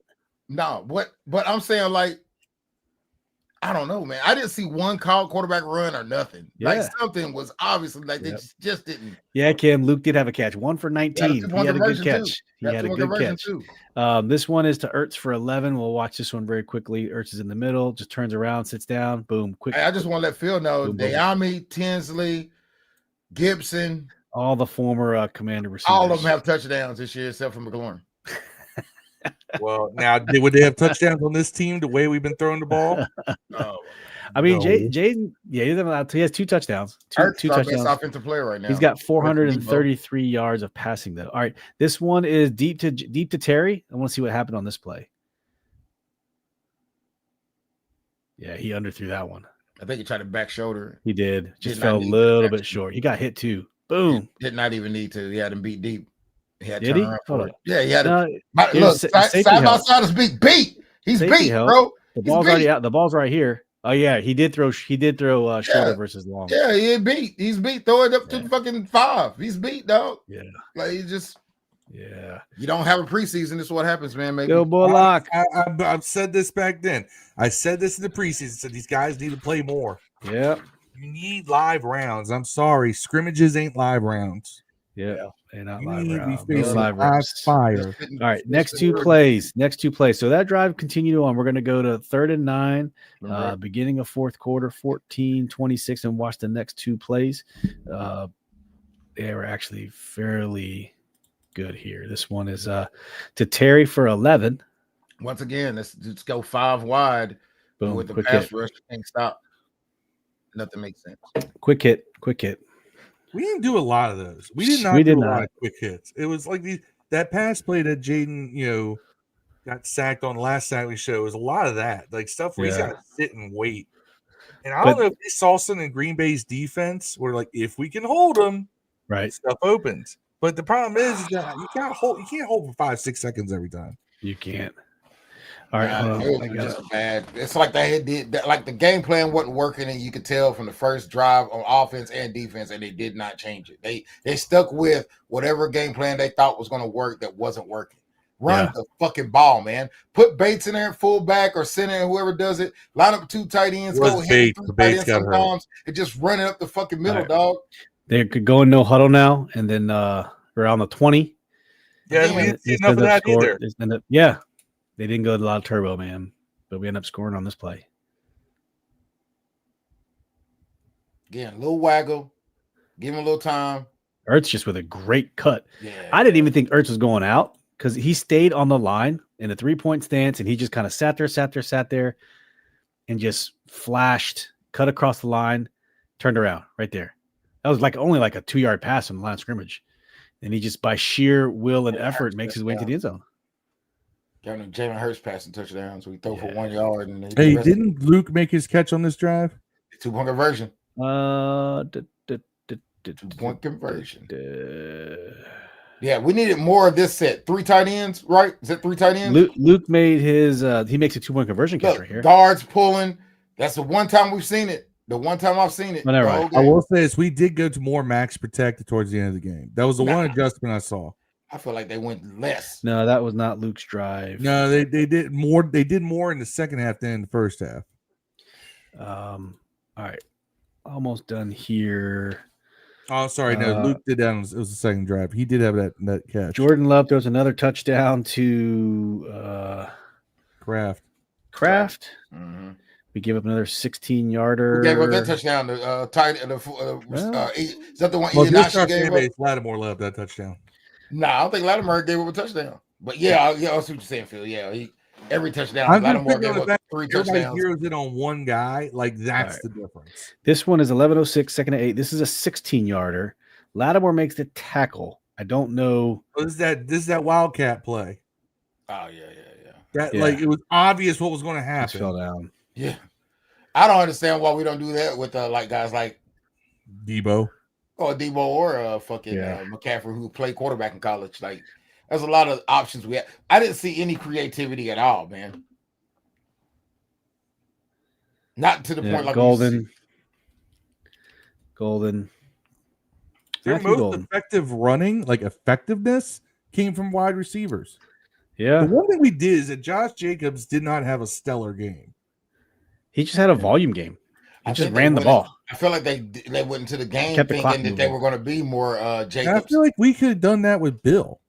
No, but I'm saying, like, I don't know, man. I didn't see one quarterback run or nothing. Yeah. Like something was obviously like they just didn't. Yeah, Kim. Luke did have a catch. 1 for 19. He had a good catch. He had a good catch. This one is to Ertz for 11. We'll watch this one very quickly. Ertz is in the middle, just turns around, sits down, boom, quick. Hey, I just want to let Phil know, Dayami, Tinsley, Gibson, all the former Commander receivers. All of them have touchdowns this year, except for McLaurin. Well, now would they have touchdowns on this team the way we've been throwing the ball? No. I mean, Jayden, he has 2 touchdowns. Two touchdowns. Best offensive player right now. He's got 433 yards of passing, though. All right, this one is deep to Terry. I want to see what happened on this play. Yeah, he underthrew that one. I think he tried to back shoulder. He did. Just fell a little bit short. He got hit too. Boom. Did not even need to. He had him beat deep. He had did he? Hold yeah, he had him. Look, side by side is beat. He's beat, bro. The ball's already out. The ball's right here. Oh yeah, he did throw shorter versus long. Yeah, he beat. He's beat. Throw it up to the fucking 5. He's beat, dog. Yeah. Like he just. Yeah. You don't have a preseason. This is what happens, man. Maybe. Go Bullock. I've said this back then. I said this in the preseason. Said these guys need to play more. Yeah. You need live rounds. I'm sorry. Scrimmages ain't live rounds. Yeah. They're not live rounds. No live rounds. Fire. All right. Next two plays. So that drive continued on. We're going to go to 3rd and 9, beginning of fourth quarter, 14-26, and watch the next 2 plays. They were actually fairly good here. This one is to Terry for 11. Once again, let's go 5 wide. Boom. With the pass rush, can't stop. Nothing makes sense. Quick hit. We didn't do a lot of those. We did not do a lot of quick hits. It was like that pass play that Jayden, got sacked on the last sack we showed. It was a lot of that, like stuff where he's got to sit and wait. And I don't know if we saw some in Green Bay's defense where, like, if we can hold them, right, stuff opens. But the problem is that you can't hold for 5-6 seconds every time. You can't. All right, it was just bad. It's like like the game plan wasn't working, and you could tell from the first drive on offense and defense, and they did not change it. They stuck with whatever game plan they thought was going to work that wasn't working. Run the fucking ball, man. Put Bates in there, fullback or center, whoever does it. Line up 2 tight ends. Go ahead. Bates got hurt. And just run it up the fucking middle, dog. They could go in no huddle now, and then around the 20. Yeah, we didn't see enough of that either. Yeah. They didn't go a lot of turbo, man, but we end up scoring on this play. Again, a little waggle. Give him a little time. Ertz just with a great cut. Yeah. I didn't even think Ertz was going out because he stayed on the line in a 3-point stance, and he just kind of sat there, and just flashed, cut across the line, turned around right there. That was only a 2-yard pass from the line of scrimmage. And he just, by sheer will and effort, makes his way to the end zone. Jalen Hurts passing touchdown, so he throw for 1 yard. And didn't Luke make his catch on this drive? 2-point conversion. 2-point conversion. Yeah, we needed more of this set. 3 tight ends, right? Is it 3 tight ends? Luke made his. He makes a 2-point conversion catch right here. Guards pulling. That's the one time we've seen it. The one time I've seen it. Right. I will say this: we did go to more max protect towards the end of the game. That was the one adjustment I saw. I feel like they went less. No, that was not Luke's drive. No, they did more. They did more in the second half than in the first half. All right, almost done here. Oh, sorry. No, Luke did that. It was the second drive. He did have that catch. Jordan Love throws another touchdown to Kraft. Mm-hmm. We give up another 16-yarder. Who gave up that touchdown? The tight end. Is that the one? Well, Josh Lattimore left that touchdown. No, I don't think Lattimore gave up a touchdown. But yeah, I see what you're saying, Phil. Yeah, every touchdown. Lattimore gave up 3 touchdowns. Everybody zeroes in on one guy. Like that's the difference. This one is 11:06, second and 8. This is a 16-yarder. Lattimore makes the tackle. I don't know. This is that Wildcat play. Oh yeah. Like it was obvious what was going to happen. Just fell down. Yeah, I don't understand why we don't do that with like guys like Debo or McCaffrey who played quarterback in college. Like, there's a lot of options we had. I didn't see any creativity at all, man. Not to the point like Golden. Their most effective running, like effectiveness, came from wide receivers. Yeah. The one thing we did is that Josh Jacobs did not have a stellar game. He just had a volume game. He just ran the ball. I feel like they went into the game thinking that they were going to be more Jacobs. I feel like we could have done that with Bill.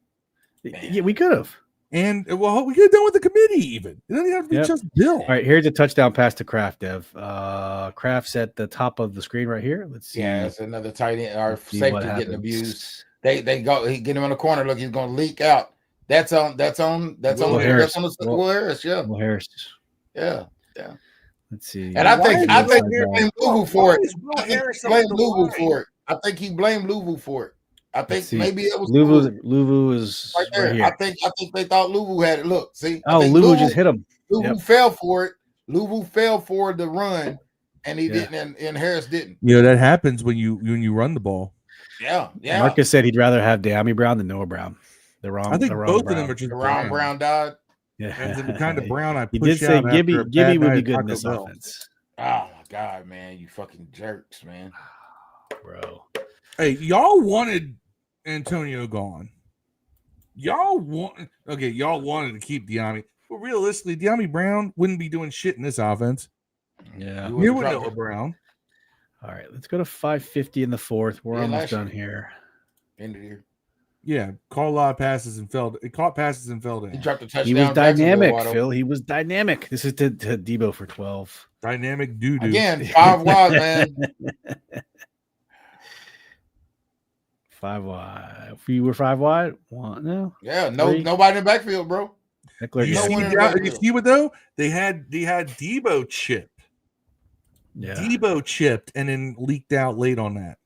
Yeah, we could have. And we could have done with the committee even. It doesn't have to be just Bill. All right, here's a touchdown pass to Kraft, Dev. Kraft's at the top of the screen right here. Let's see. Yeah, it's another tight end. Our safety getting abused. They get him in the corner. Look, he's going to leak out. That's on Will Harris. Will Harris. Yeah. Let's see. And I think he blamed Louisville for it. I think he blamed Louisville for it. I think maybe it was Louisville is right there. Right, I think they thought Louisville had it. Look, see. Louisville just hit him. Louisville fell for it. Louisville fell for the run, and he didn't, and Harris didn't. That happens when you run the ball. Yeah. Marcus said he'd rather have De'Ami Brown than Noah Brown. I think both of them are just Brown died. Yeah, the kind of Brown I he did say Gibby would be good in this offense. Oh my God, man, you fucking jerks, man, bro. Hey, y'all wanted Antonio gone. Y'all wanted to keep De'Ami, but realistically, De'Ami Brown wouldn't be doing shit in this offense. Yeah, you would know Brown. All right, let's go to 5:50 in the fourth. We're almost done here. End of the year. Yeah, caught a lot of passes and fell. It caught passes and fell down. He dropped a touchdown. He was dynamic, Phil. He was dynamic. This is to Debo for 12. Dynamic doo-doo. Again, 5 wide, man. 5 wide. If you were 5 wide, no. Yeah, nobody in the backfield, bro. You see what though? They had Debo chip. Yeah. Debo chipped and then leaked out late on that.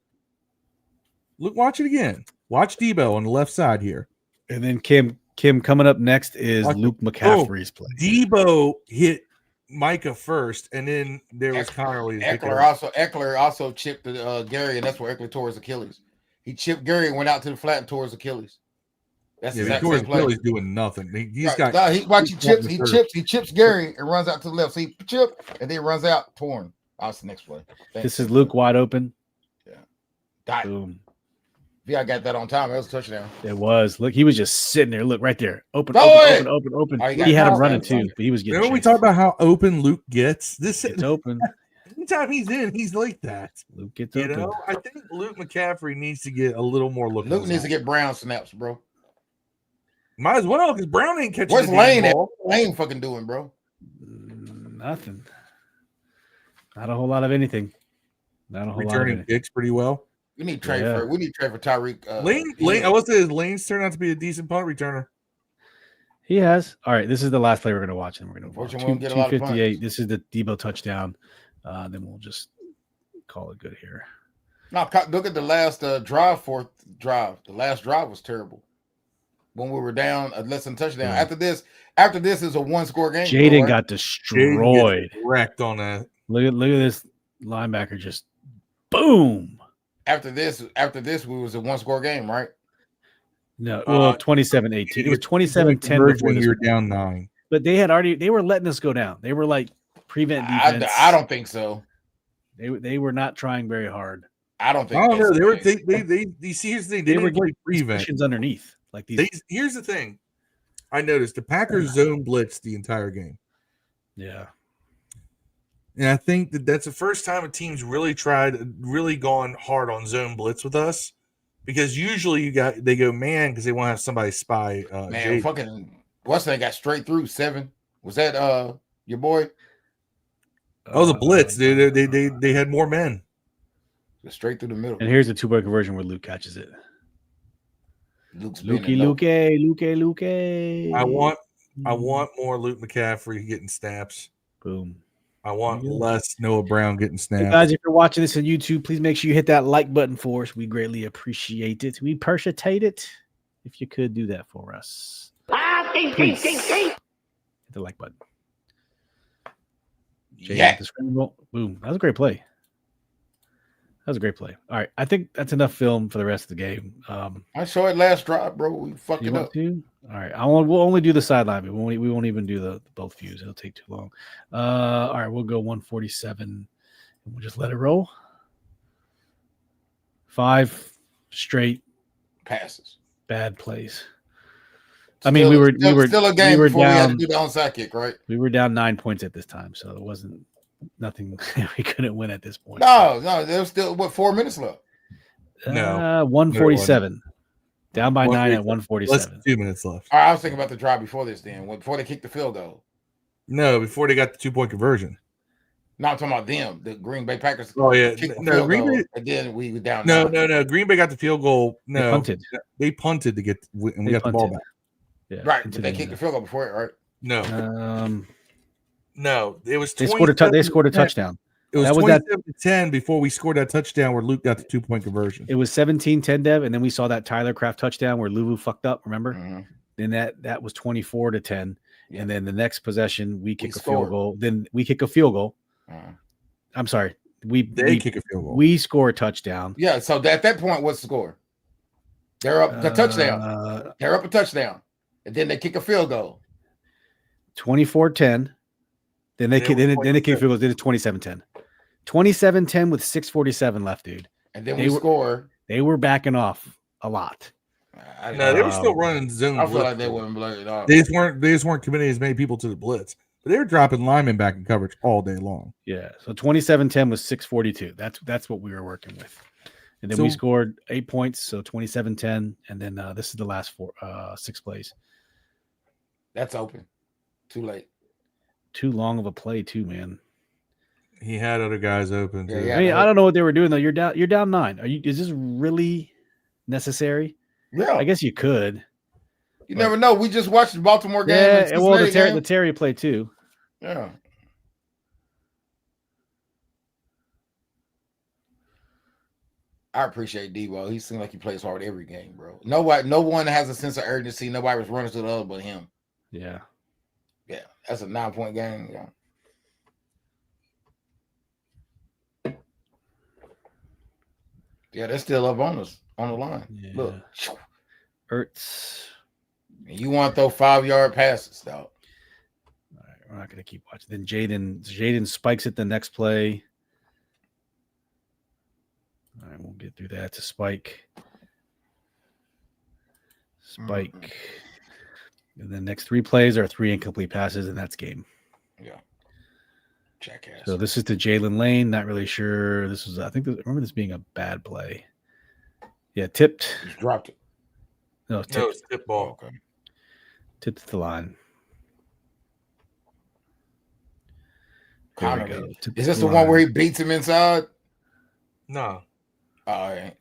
Look, watch it again. Watch Debo on the left side here. And then Kim coming up next is Luke McCaffrey's play. Debo hit Micah first, and then there was Connerly. Ekeler also chipped Gary, and that's where Ekeler tore his Achilles. He chipped Gary and went out to the flat and tore his Achilles. That's exactly his play. He's doing nothing. He chips Gary and runs out to the left. So he chip and then runs out torn. That's the next play. This is Luke wide open. Yeah. Boom. I got that on time. That was a touchdown. It was. Look, he was just sitting there. Look right there. Open. He had him running too, but he was getting. Remember we talked about how open Luke gets? It's open. Anytime he's in, he's like that. Luke gets open. I think Luke McCaffrey needs to get a little more look. Luke needs to get Brown snaps, bro. Might as well, because Brown ain't catching. What's Lane at? Lane fucking doing, bro? Nothing. Not a whole lot of anything. Not a whole lot of anything. Returning kicks pretty well. We need trade for Tyreek. Lane. I will say Lane's turned out to be a decent punt returner. He has. All right, this is the last play we're going to watch, and we're going to watch 2:58. This is the Debo touchdown. Then we'll just call it good here. No, look at the last drive. The last drive was terrible. When we were down less than touchdown. Yeah. After this is a 1-score game. Jayden got destroyed. Wrecked on that. Look at this linebacker just Boom. After this, we was a 1-score game, right? No, well, 27-18. It was 27-10 before this. We were down 9. But they were letting us go down. They were like prevent defense. I don't think so. They were not trying very hard. I don't think. I don't know. They were they see here's the thing. They were didn't play prevent positions underneath. Like these. Here's the thing. I noticed the Packers zone blitzed the entire game. Yeah. And I think that's the first time a team's really gone hard on zone blitz with us, because usually they go man because they want to have somebody spy. Man, fucking Weston got straight through 7. Was that your boy? That was a blitz. They had more men. Straight through the middle. And here's the 2-point conversion where Luke catches it. Luke. I want more Luke McCaffrey getting snaps. Boom. I want less Noah Brown getting snaps. Hey guys, if you're watching this on YouTube, please make sure you hit that like button for us. We greatly appreciate it. We appreciate it. If you could do that for us. Please. Hit the like button. Yeah. Boom. That was a great play. That was a great play. All right. I think that's enough film for the rest of the game. I saw it last drive, bro. We fucked it up. All right. We'll only do the sideline. We won't even do the both views. It'll take too long. All right. We'll go 147 and we'll just let it roll. 5 straight passes. Bad plays. We were still a game before we had to do the onside kick, right? We were down 9 points at this time, so it wasn't nothing. We couldn't win at this point. No, there was still 4 minutes left. No, 147. Down by 9 at 147. Less than 2 minutes left. All right, I was thinking about the drive before this. Then before they kicked the field goal. No, before they got the 2-point conversion. No, I'm talking about them, the Green Bay Packers. Oh yeah, no, Green Bay, and then we were down. No. Green Bay got the field goal. No, they punted to get, and we got the ball back. Yeah, right, but they kicked the field goal before it, right? No, no, it was. They scored a touchdown. It was 27-10 before we scored that touchdown where Luke got the 2-point conversion. It was 17-10, Dev, and then we saw that Tyler Kraft touchdown where Lulu fucked up. Remember? Mm-hmm. Then that was 24-10, and then the next possession we kick a field goal. Then we kick a field goal. Mm-hmm. I'm sorry. They kick a field goal. We score a touchdown. Yeah. So at that point, what's the score? They're up a touchdown. They're up a touchdown, and then they kick a field goal. 24-10. Then they kick a field goal. Then it's 27-10. 27-10 with 6:47 left, dude. And then we score. They were backing off a lot. No, they were still running zone. I feel like they wouldn't blame it off. They just weren't committing as many people to the blitz. But they were dropping linemen back in coverage all day long. Yeah. So 27-10 was 6:42. That's what we were working with. And then we scored 8 points, so 27-10. And then this is the last 6 plays. That's open. Too late. Too long of a play, too, man. He had other guys open. Too. Yeah, I mean, I don't know what they were doing though. You're down 9. Is this really necessary? Yeah. I guess you could. You never know. We just watched the Baltimore game. Yeah, well, the Terry play too. Yeah. I appreciate Debo. He seems like he plays hard every game, bro. No one has a sense of urgency. Nobody was running to the other but him. Yeah. Yeah. That's a 9-point game. Yeah, they're still up on us on the line. Yeah. Look. Ertz. You want to throw 5-yard passes, though. All right, we're not going to keep watching. Then Jayden spikes it the next play. All right, we'll get through that. To spike. And the next 3 plays are 3 incomplete passes, and that's game. Yeah. Jackass. So this is to Jalen Lane. Not really sure. Remember this being a bad play. Yeah, tipped. Just dropped it. No, tipped. Tip ball. Okay. Tipped the line. Is this the one where he beats him inside? No. All right.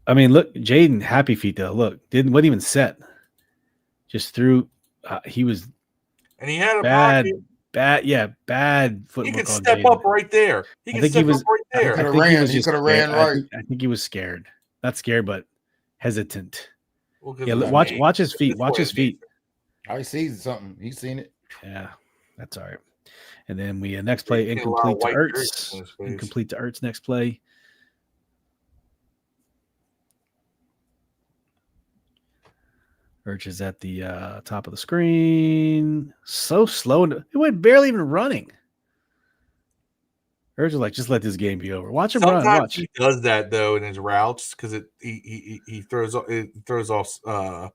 I mean, look, Jayden, happy feet though. Look, wasn't even set. Just threw. He was. And he had a bad footwork. He could step up right there. He could step up right there. He could have ran right. I think he was scared. Not scared, but hesitant. Well, yeah, watch his feet. Watch his feet. Oh, he sees something. He's seen it. Yeah, that's all right. And then we next play Getting a lot of incomplete to white jerseys Ertz. in his face. Incomplete to Ertz next play. Ertz is at the top of the screen. So slow. It went barely even running. Ertz is like, just let this game be over. Watch him Sometimes run. Watch. he does that though in his routes because he throws off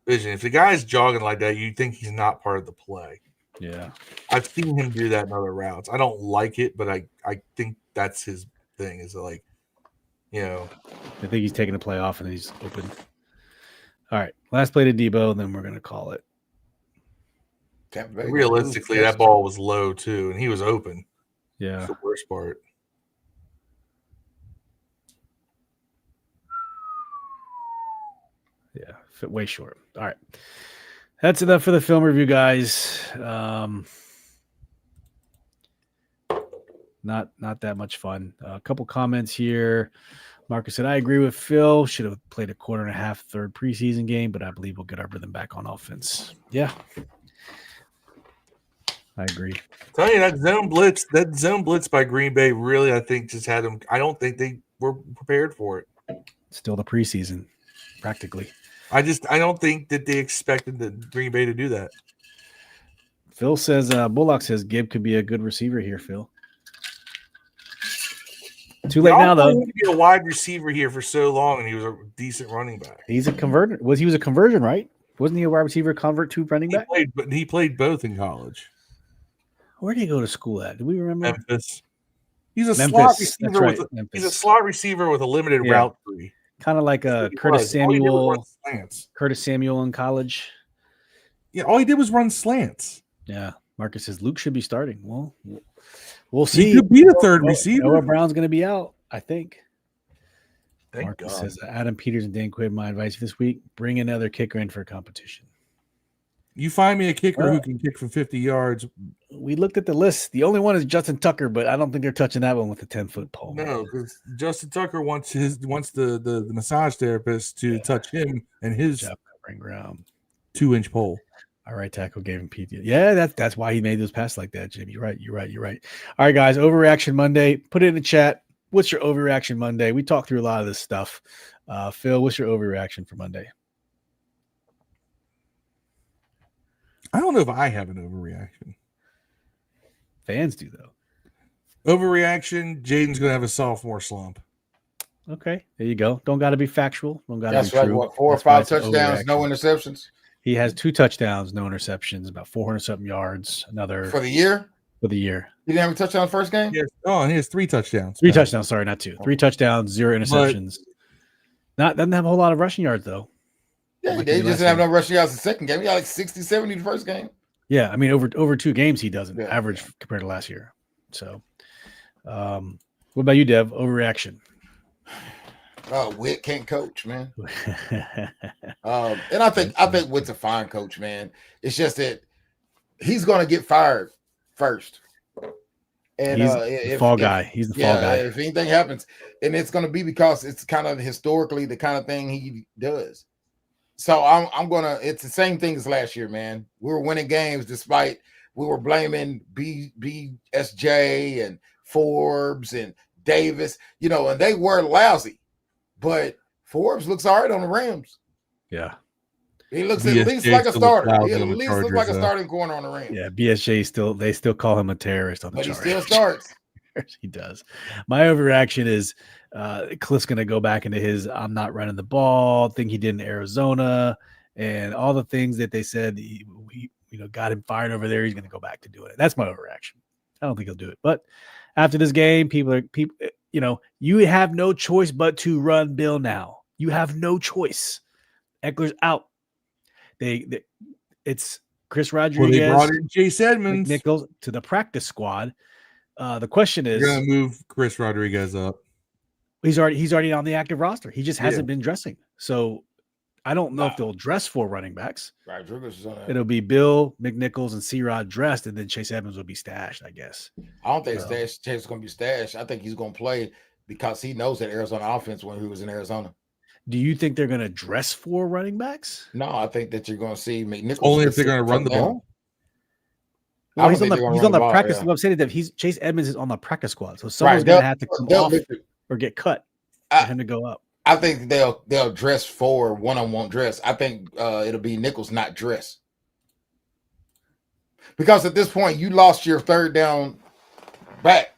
vision. If the guy's jogging like that, you think he's not part of the play. Yeah. I've seen him do that in other routes. I don't like it, but I think that's his thing. Is like, I think he's taking the play off and he's open. All right, last play to Debo, and then we're gonna call it. Realistically, that ball was low too, and he was open. Yeah, that's the worst part. Yeah, fit way short. All right, that's enough for the film review, guys. Not that much fun. A couple comments here. Marcus said, I agree with Phil. Should have played a quarter and a half, third preseason game, but I believe we'll get our rhythm back on offense. Yeah. I agree. Tell you that zone blitz by Green Bay really, I think, just had them. I don't think they were prepared for it. Still the preseason, practically. I don't think that they expected the Green Bay to do that. Phil says, Bullock says Gibb could be a good receiver here, Phil. Too late now, though. He was a wide receiver here for so long, and he was a decent running back. He's a converter. He was a conversion, right? Wasn't he a wide receiver convert to running back? He played both in college. Where did he go to school at? Do we remember? Memphis. He's a slot receiver. Right. He's a slot receiver with a limited route tree. Kind of like a Curtis Samuel. Curtis Samuel in college. Yeah, all he did was run slants. Yeah. Marcus says Luke should be starting. Well, we'll see. He could be the third receiver. Noah Brown's going to be out, I think. Thank Marcus God. says Adam Peters and Dan Quinn. My advice this week: bring another kicker in for competition. You find me a kicker who can kick from 50 yards. We looked at the list. The only one is Justin Tucker, but I don't think they're touching that one with a 10-foot pole. No, because Justin Tucker wants the massage therapist to touch him and his covering ground 2-inch pole. All right, tackle gave him PT. Yeah, that's why he made those passes like that, Jim. You're right. All right, guys, Overreaction Monday. Put it in the chat. What's your Overreaction Monday? We talked through a lot of this stuff. Phil, what's your Overreaction for Monday? I don't know if I have an overreaction. Fans do, though. Overreaction, Jayden's going to have a sophomore slump. Okay, there you go. Don't got to be factual. Don't got to be true. That's right. What, 4 or 5 touchdowns, no interceptions? He has 2 touchdowns, no interceptions, about 400-something yards. Another for the year? For the year. He didn't have a touchdown the first game? Yes. Oh, and he has 3 touchdowns. 3 touchdowns, sorry, not 2. 3 touchdowns, 0 interceptions. Doesn't have a whole lot of rushing yards, though. Yeah, he just didn't have no rushing yards the second game. He got like 60, 70 the first game. Yeah, I mean, over 2 games, he doesn't average compared to last year. So, what about you, Dev? Overreaction. Witt can't coach, man. And I think Witt's a fine coach, man. It's just that he's going to get fired first. And he's the fall guy. He's the fall guy. If anything happens, and it's going to be because it's kind of historically the kind of thing he does. So I'm gonna. It's the same thing as last year, man. We were winning games despite we were blaming BSJ and Forbes and Davis, and they were lousy. But Forbes looks all right on the Rams. Yeah, he looks at least like a starter. He at least looks like a starting corner on the Rams. Yeah, BSJ they still call him a terrorist on the Chargers. But he still starts. He does. My overreaction is Cliff's going to go back into his I'm not running the ball thing he did in Arizona and all the things that they said he got him fired over there. He's going to go back to doing it. That's my overreaction. I don't think he'll do it. But after this game, people, you have no choice but to run Bill now. You have no choice. Eckler's out. It's Chris Rodriguez. They brought in Chase Edmonds, Nichols to the practice squad. The question is, you're gonna move Chris Rodriguez up. He's already on the active roster. He just hasn't been dressing. So I don't know if they'll dress 4 running backs. It'll be Bill, McNichols, and C-Rod dressed, and then Chase Edmonds will be stashed, I guess. I don't think Chase is going to be stashed. I think he's going to play because he knows that Arizona offense when he was in Arizona. Do you think they're going to dress 4 running backs? No, I think that you're going to see McNichols only if they're going to run the ball. Well, he's on the practice. What I'm saying is that Chase Edmonds is on the practice squad, so someone's going to have to come off or get cut for him to go up. I think they'll dress for one-on-one dress. I think it'll be Nichols not dress, because at this point you lost your third down back.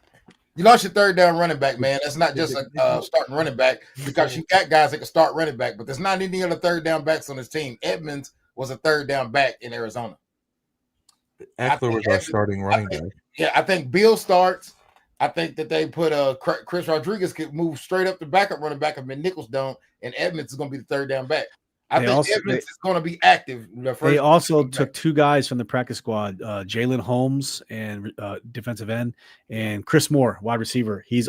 You lost your third down running back, man. That's not just a starting running back, because you got guys that can start running back, but there's not any other third down backs on this team. Edmonds was a third down back in Arizona. Ekeler was our starting running back. Yeah, I think Bill starts. I think that they put Chris Rodriguez could move straight up the backup running back if Nichols don't, and Edmonds is going to be the third down back. I think Edmonds is going to be active. They also took two guys from the practice squad, Jalen Holmes and defensive end, and Chris Moore, wide receiver. They've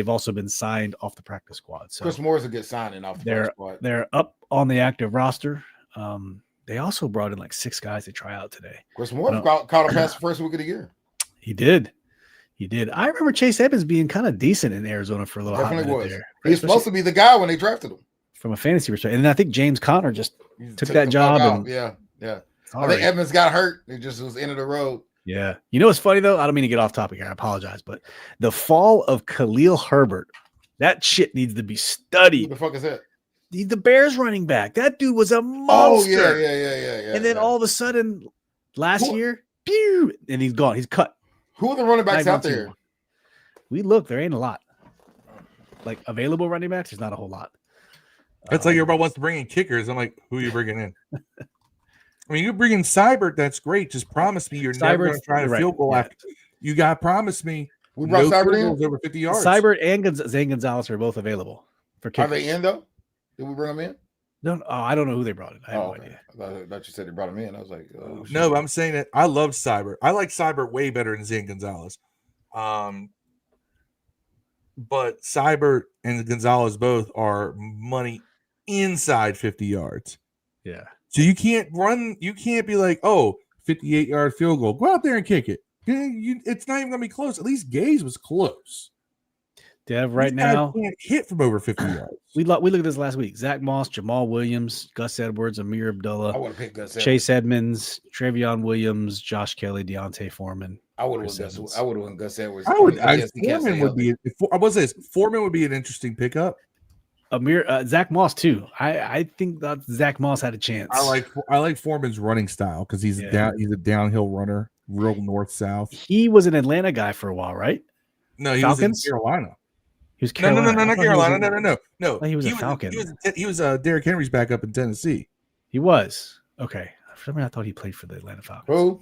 also been signed off the practice squad. So Chris Moore is a good signing off the practice squad. They're up on the active roster. They also brought in like 6 guys to try out today. Chris Moore caught a pass the first week of the year. He did. I remember Chase Edmonds being kind of decent in Arizona for a little Definitely hot was. there. He's supposed to be the guy when they drafted him. From a fantasy perspective. And I think James Conner just took that job. And, yeah. I think Edmonds got hurt. It just was end of the road. Yeah. You know what's funny, though? I don't mean to get off topic here. I apologize. But the fall of Khalil Herbert, that shit needs to be studied. Who the fuck is that? He's the Bears running back. That dude was a monster. Oh, yeah. And then all of a sudden, last year, pew, and he's gone. He's cut. Who are the running backs out there? We look, there ain't a lot. Like available running backs, there's not a whole lot. It's like everybody wants to bring in kickers. I'm like, who are you bringing in? I mean, you bring in Seibert, that's great. Just promise me you're never going to try a field goal after. You got to promise me. We brought Seibert in over 50 yards. Seibert and Zane Gonzalez are both available for kickers. Are they in though? Did we bring them in? No, I don't know who they brought in. I have no idea. I thought you said they brought him in. I was like, oh, no, but I'm saying that I love Seibert. I like Seibert way better than Zane Gonzalez. But Seibert and Gonzalez both are money inside 50 yards. Yeah. So you can't be like, 58-yard field goal. Go out there and kick it. It's not even going to be close. At least Gaze was close. Dev, right now can't hit from over 50 yards. We looked at this last week. Zach Moss, Jamal Williams, Gus Edwards, Amir Abdullah. I would have picked Gus Edwards. Chase Edmonds, Trevion Williams, Josh Kelly, Deontay Foreman. I would have went Gus Edwards. Foreman would be an interesting pickup. Zach Moss too. I think that Zach Moss had a chance. I like Foreman's running style because he's a downhill runner, real north south. He was an Atlanta guy for a while, right? No, he Falcons? was in Carolina. He was Carolina. No, not Carolina. No. He was a Falcon. He was Derrick Henry's backup in Tennessee. He was. Okay. For some reason, I thought he played for the Atlanta Falcons. Who?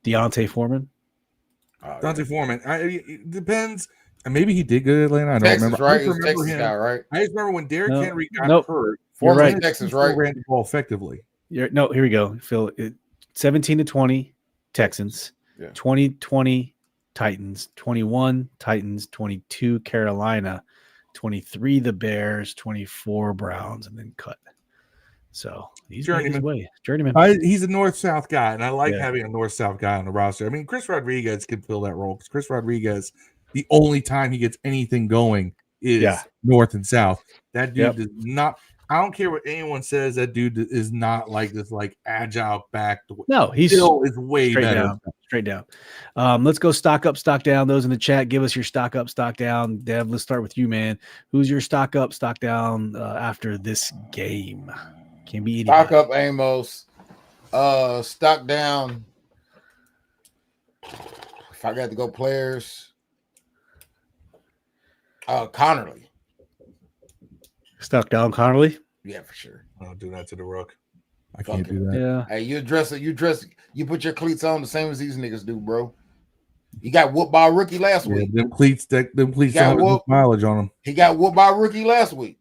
Deontay Foreman. Deontay Foreman. It depends. Maybe he did go to Atlanta. I don't remember. Right? He was Texas guy, right? I just remember when Derrick Henry got hurt. Foreman right. Texas, right? Ran the ball effectively. Here we go. Phil, 17-20 Texans. Yeah. 20-20 Titans, 21 Titans, 22 Carolina, 23 the Bears, 24 Browns, and then cut. So he's journeyman. He's a north-south guy, and I like having a north-south guy on the roster. I mean, Chris Rodriguez can fill that role because Chris Rodriguez, the only time he gets anything going is north and south. That dude does not. I don't care what anyone says. That dude is not like this, like agile back. No, he's still is way better. Straight down. Let's go stock up, stock down. Those in the chat, give us your stock up, stock down. Dev, let's start with you, man. Who's your stock up, stock down after this game? Can be anybody. Stock up, Amos. Stock down. If I got to go players, Connerly. Stock down, Connerly. Yeah, for sure. I'll do that to the Rook. I can't do that. Yeah. Hey, you put your cleats on the same as these niggas do, bro. You got whooped by a rookie last week. Them cleats have mileage on them. He got whooped by a rookie last week.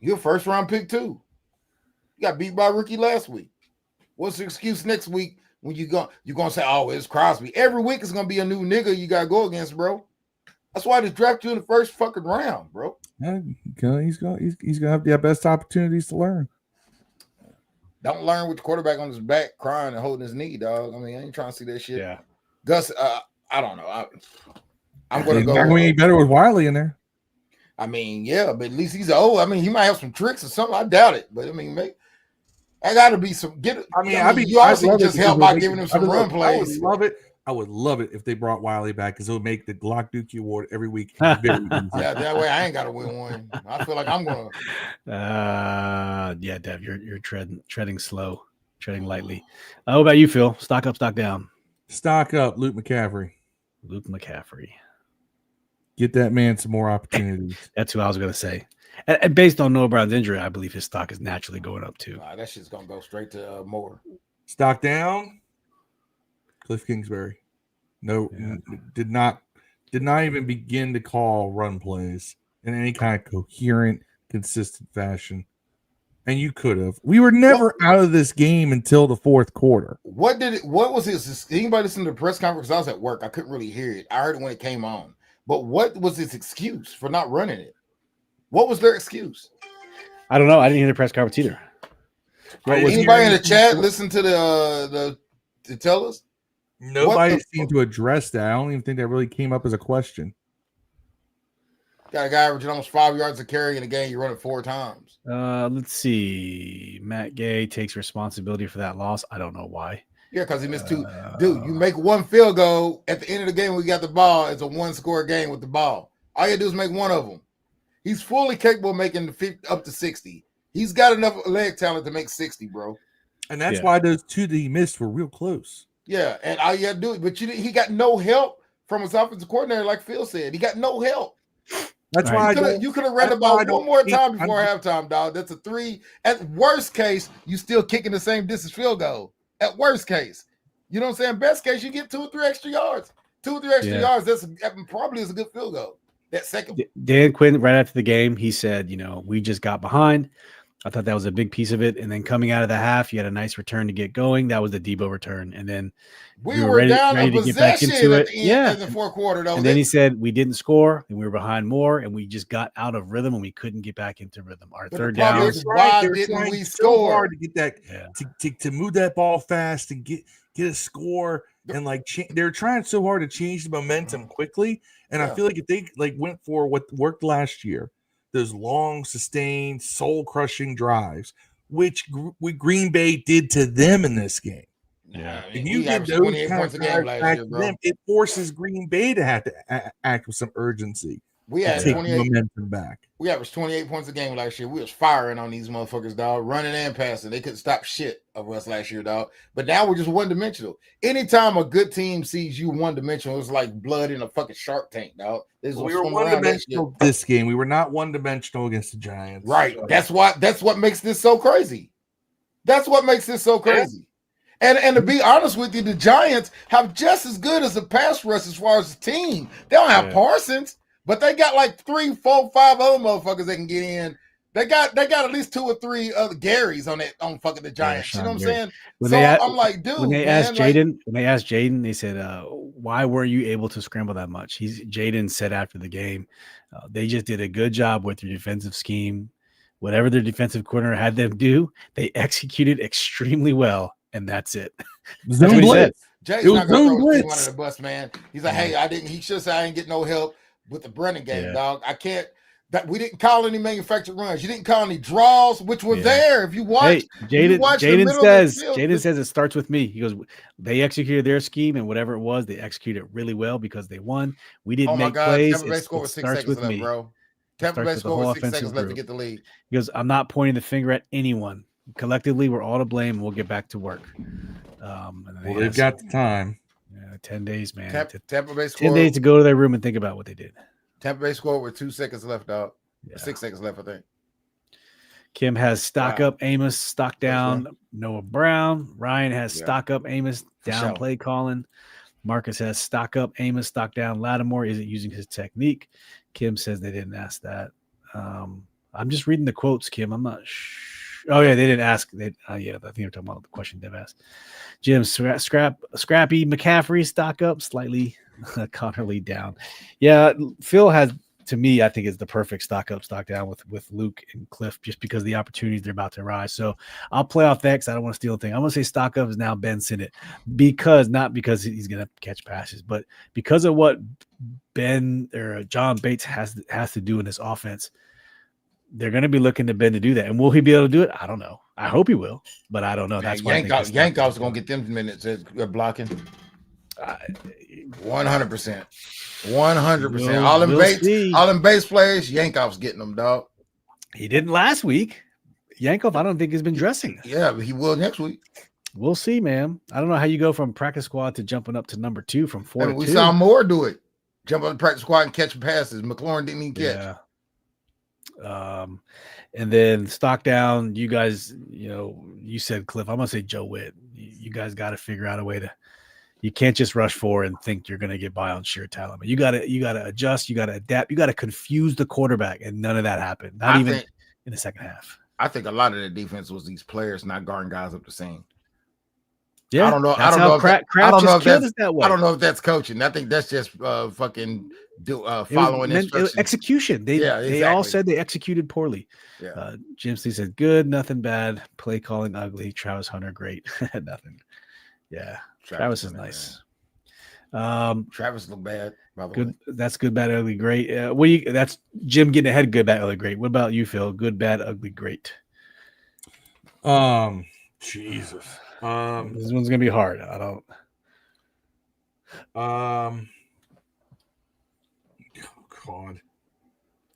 You're a first round pick too. You got beat by a rookie last week. What's the excuse next week when you're gonna say, oh, it's Crosby? Every week is gonna be a new nigga you gotta go against, bro. That's why they draft you in the first fucking round, bro. Yeah, he's gonna have the best opportunities to learn. Don't learn with the quarterback on his back crying and holding his knee, dog. I mean, I ain't trying to see that shit. Yeah. Gus, I don't know. I'm gonna go. Not going any better with Wiley in there. I mean, yeah, but at least he's old. I mean, he might have some tricks or something. I doubt it, but I mean, I got to be some. You also can just help by giving him some run plays. I would love it if they brought Wiley back because it would make the Glock Dookie Award every week very easy. Yeah, that way I ain't got to win one. I feel like I'm gonna. Yeah, Dev, you're treading slow, treading lightly. How about you, Phil? Stock up, stock down. Stock up, Luke McCaffrey. Luke McCaffrey. Get that man some more opportunities. That's who I was going to say. And based on Noah Brown's injury, I believe his stock is naturally going up too. That shit's gonna go straight to Moore. Stock down. Cliff Kingsbury. No, did not even begin to call run plays in any kind of coherent, consistent fashion. And you could have. We were never out of this game until the fourth quarter. What was his? Anybody listen to the press conference? I was at work. I couldn't really hear it. I heard it when it came on. But what was his excuse for not running it? What was their excuse? I don't know. I didn't hear the press conference either. Anybody in the chat listen to the to tell us? Nobody seemed to address that. I don't even think that really came up as a question. Got a guy averaging almost 5 yards a carry in a game. You run it 4 times. Let's see. Matt Gay takes responsibility for that loss. I don't know why. Yeah, because he missed 2. Dude, you make 1 field goal at the end of the game when we got the ball. It's a 1-score game with the ball. All you do is make 1 of them. He's fully capable of making the 50 up to 60. He's got enough leg talent to make 60, bro. And that's why those 2 that he missed were real close. Yeah, and all you had to do it, but he got no help from his offensive coordinator, like Phil said. He got no help. That's why you could have read about one more time before halftime, dog. That's a 3. At worst case, you still kicking the same distance field goal. At worst case, you know what I'm saying. Best case, you get 2 or 3 extra yards. 2 or 3 extra yards. That probably is a good field goal. That second one. Dan Quinn, right after the game, he said, we just got behind. I thought that was a big piece of it. And then coming out of the half, you had a nice return to get going. That was the Debo return. And then we were down a possession to get back into it. In the fourth quarter, though. And then he said we didn't score and we were behind more and we just got out of rhythm and we couldn't get back into rhythm. Our third down. Why didn't we score? Hard to get that to move that ball fast and get a score. And they're trying so hard to change the momentum quickly. And I feel like if they went for what worked last year, those long, sustained, soul-crushing drives, which Green Bay did to them in this game. Yeah, if you get those 28 points a game last year, bro, them, it forces Green Bay to have to act with some urgency. We had take momentum back. We averaged 28 points a game last year. We was firing on these motherfuckers, dog, running and passing. They couldn't stop shit of us last year, dog. But now we're just one-dimensional. Anytime a good team sees you one-dimensional, it's like blood in a fucking shark tank, dog. We were one-dimensional this game. We were not one-dimensional against the Giants. Right. That's what makes this so crazy. That's what makes this so crazy. And to be honest with you, the Giants have just as good as a pass rush as far as the team. They don't have Parsons. But they got 3, 4, 5 other motherfuckers they can get in. They got at least 2 or 3 other Garys on fucking the Giants. You know what I'm saying? I'm like, dude. When they asked Jayden, they said, "Why were you able to scramble that much?" Jayden said after the game, they just did a good job with their defensive scheme. Whatever their defensive coordinator had them do, they executed extremely well, and that's it. Zone blitz. Jay's not gonna throw one under the bus, man. He's like, hey, he should have said I didn't get no help with the Brennan game, dog. I can't. That we didn't call any manufactured runs. You didn't call any draws, which were there. If you watch, Jayden says it starts with me. He goes, they executed their scheme and whatever it was, they executed really well because they won. We didn't make plays. Tampa Bay scored with 6 seconds left, bro. Tampa Bay scored with 6 seconds left to get the lead. He goes, I'm not pointing the finger at anyone. Collectively, we're all to blame. We'll get back to work. They've got the time. 10 days, man. Tampa Bay scored 10 days to go to their room and think about what they did. Tampa Bay scored with 2 seconds left, dog. 6 seconds left, I think. Kim has stock up Amos, stock down Noah Brown. Ryan has stock up Amos, down play calling. Marcus has stock up Amos, stock down Lattimore. Is it using his technique? Kim says they didn't ask that. I'm just reading the quotes, Kim. I'm not sure. Oh, yeah, they didn't ask. I think they're talking about the question Dev asked. Jim, Scrappy McCaffrey, stock up, slightly Connerly down. Yeah, Phil has, to me, I think is the perfect stock up, stock down with Luke and Cliff, just because of the opportunities they're about to rise. So I'll play off that because I don't want to steal a thing. I'm going to say stock up is now Ben Sinnott, not because he's going to catch passes, but because of what Ben or John Bates has to do in this offense. they're going to be looking to Ben to do that. And will he be able to do it? I don't know. I hope he will, but I don't know. That's why Yankov's going to get them minutes at blocking. 100%. 100%. All them base players, Yankov's getting them, dog. He didn't last week. Yankov, I don't think has been dressing. Yeah, but he will next week. We'll see, man. I don't know how you go from practice squad to jumping up to number 2 from 4 to 2. We saw Moore do it. Jump on the practice squad and catch passes. McLaurin didn't even catch. Yeah. And then stock down, you guys, you said Cliff. I'm gonna say Joe Witt. You guys got to figure out a way to. You can't just rush forward and think you're gonna get by on sheer talent. But you gotta adjust. You gotta adapt. You gotta confuse the quarterback, and none of that happened. Not even in the second half. I think a lot of the defense was these players not guarding guys up the same. Yeah, I don't know. I don't know if that's coaching. I think that's just fucking following instructions. Execution. They all said they executed poorly. Yeah. Jim Steve said good, nothing bad. Play calling ugly. Travis Hunter great. Nothing. Yeah, Travis is nice. Travis looked bad. By the good. way. That's good, bad, ugly, great. That's Jim getting ahead. Good, bad, ugly, great. What about you, Phil? Good, bad, ugly, great. Jesus. This one's gonna be hard. I don't. Oh God.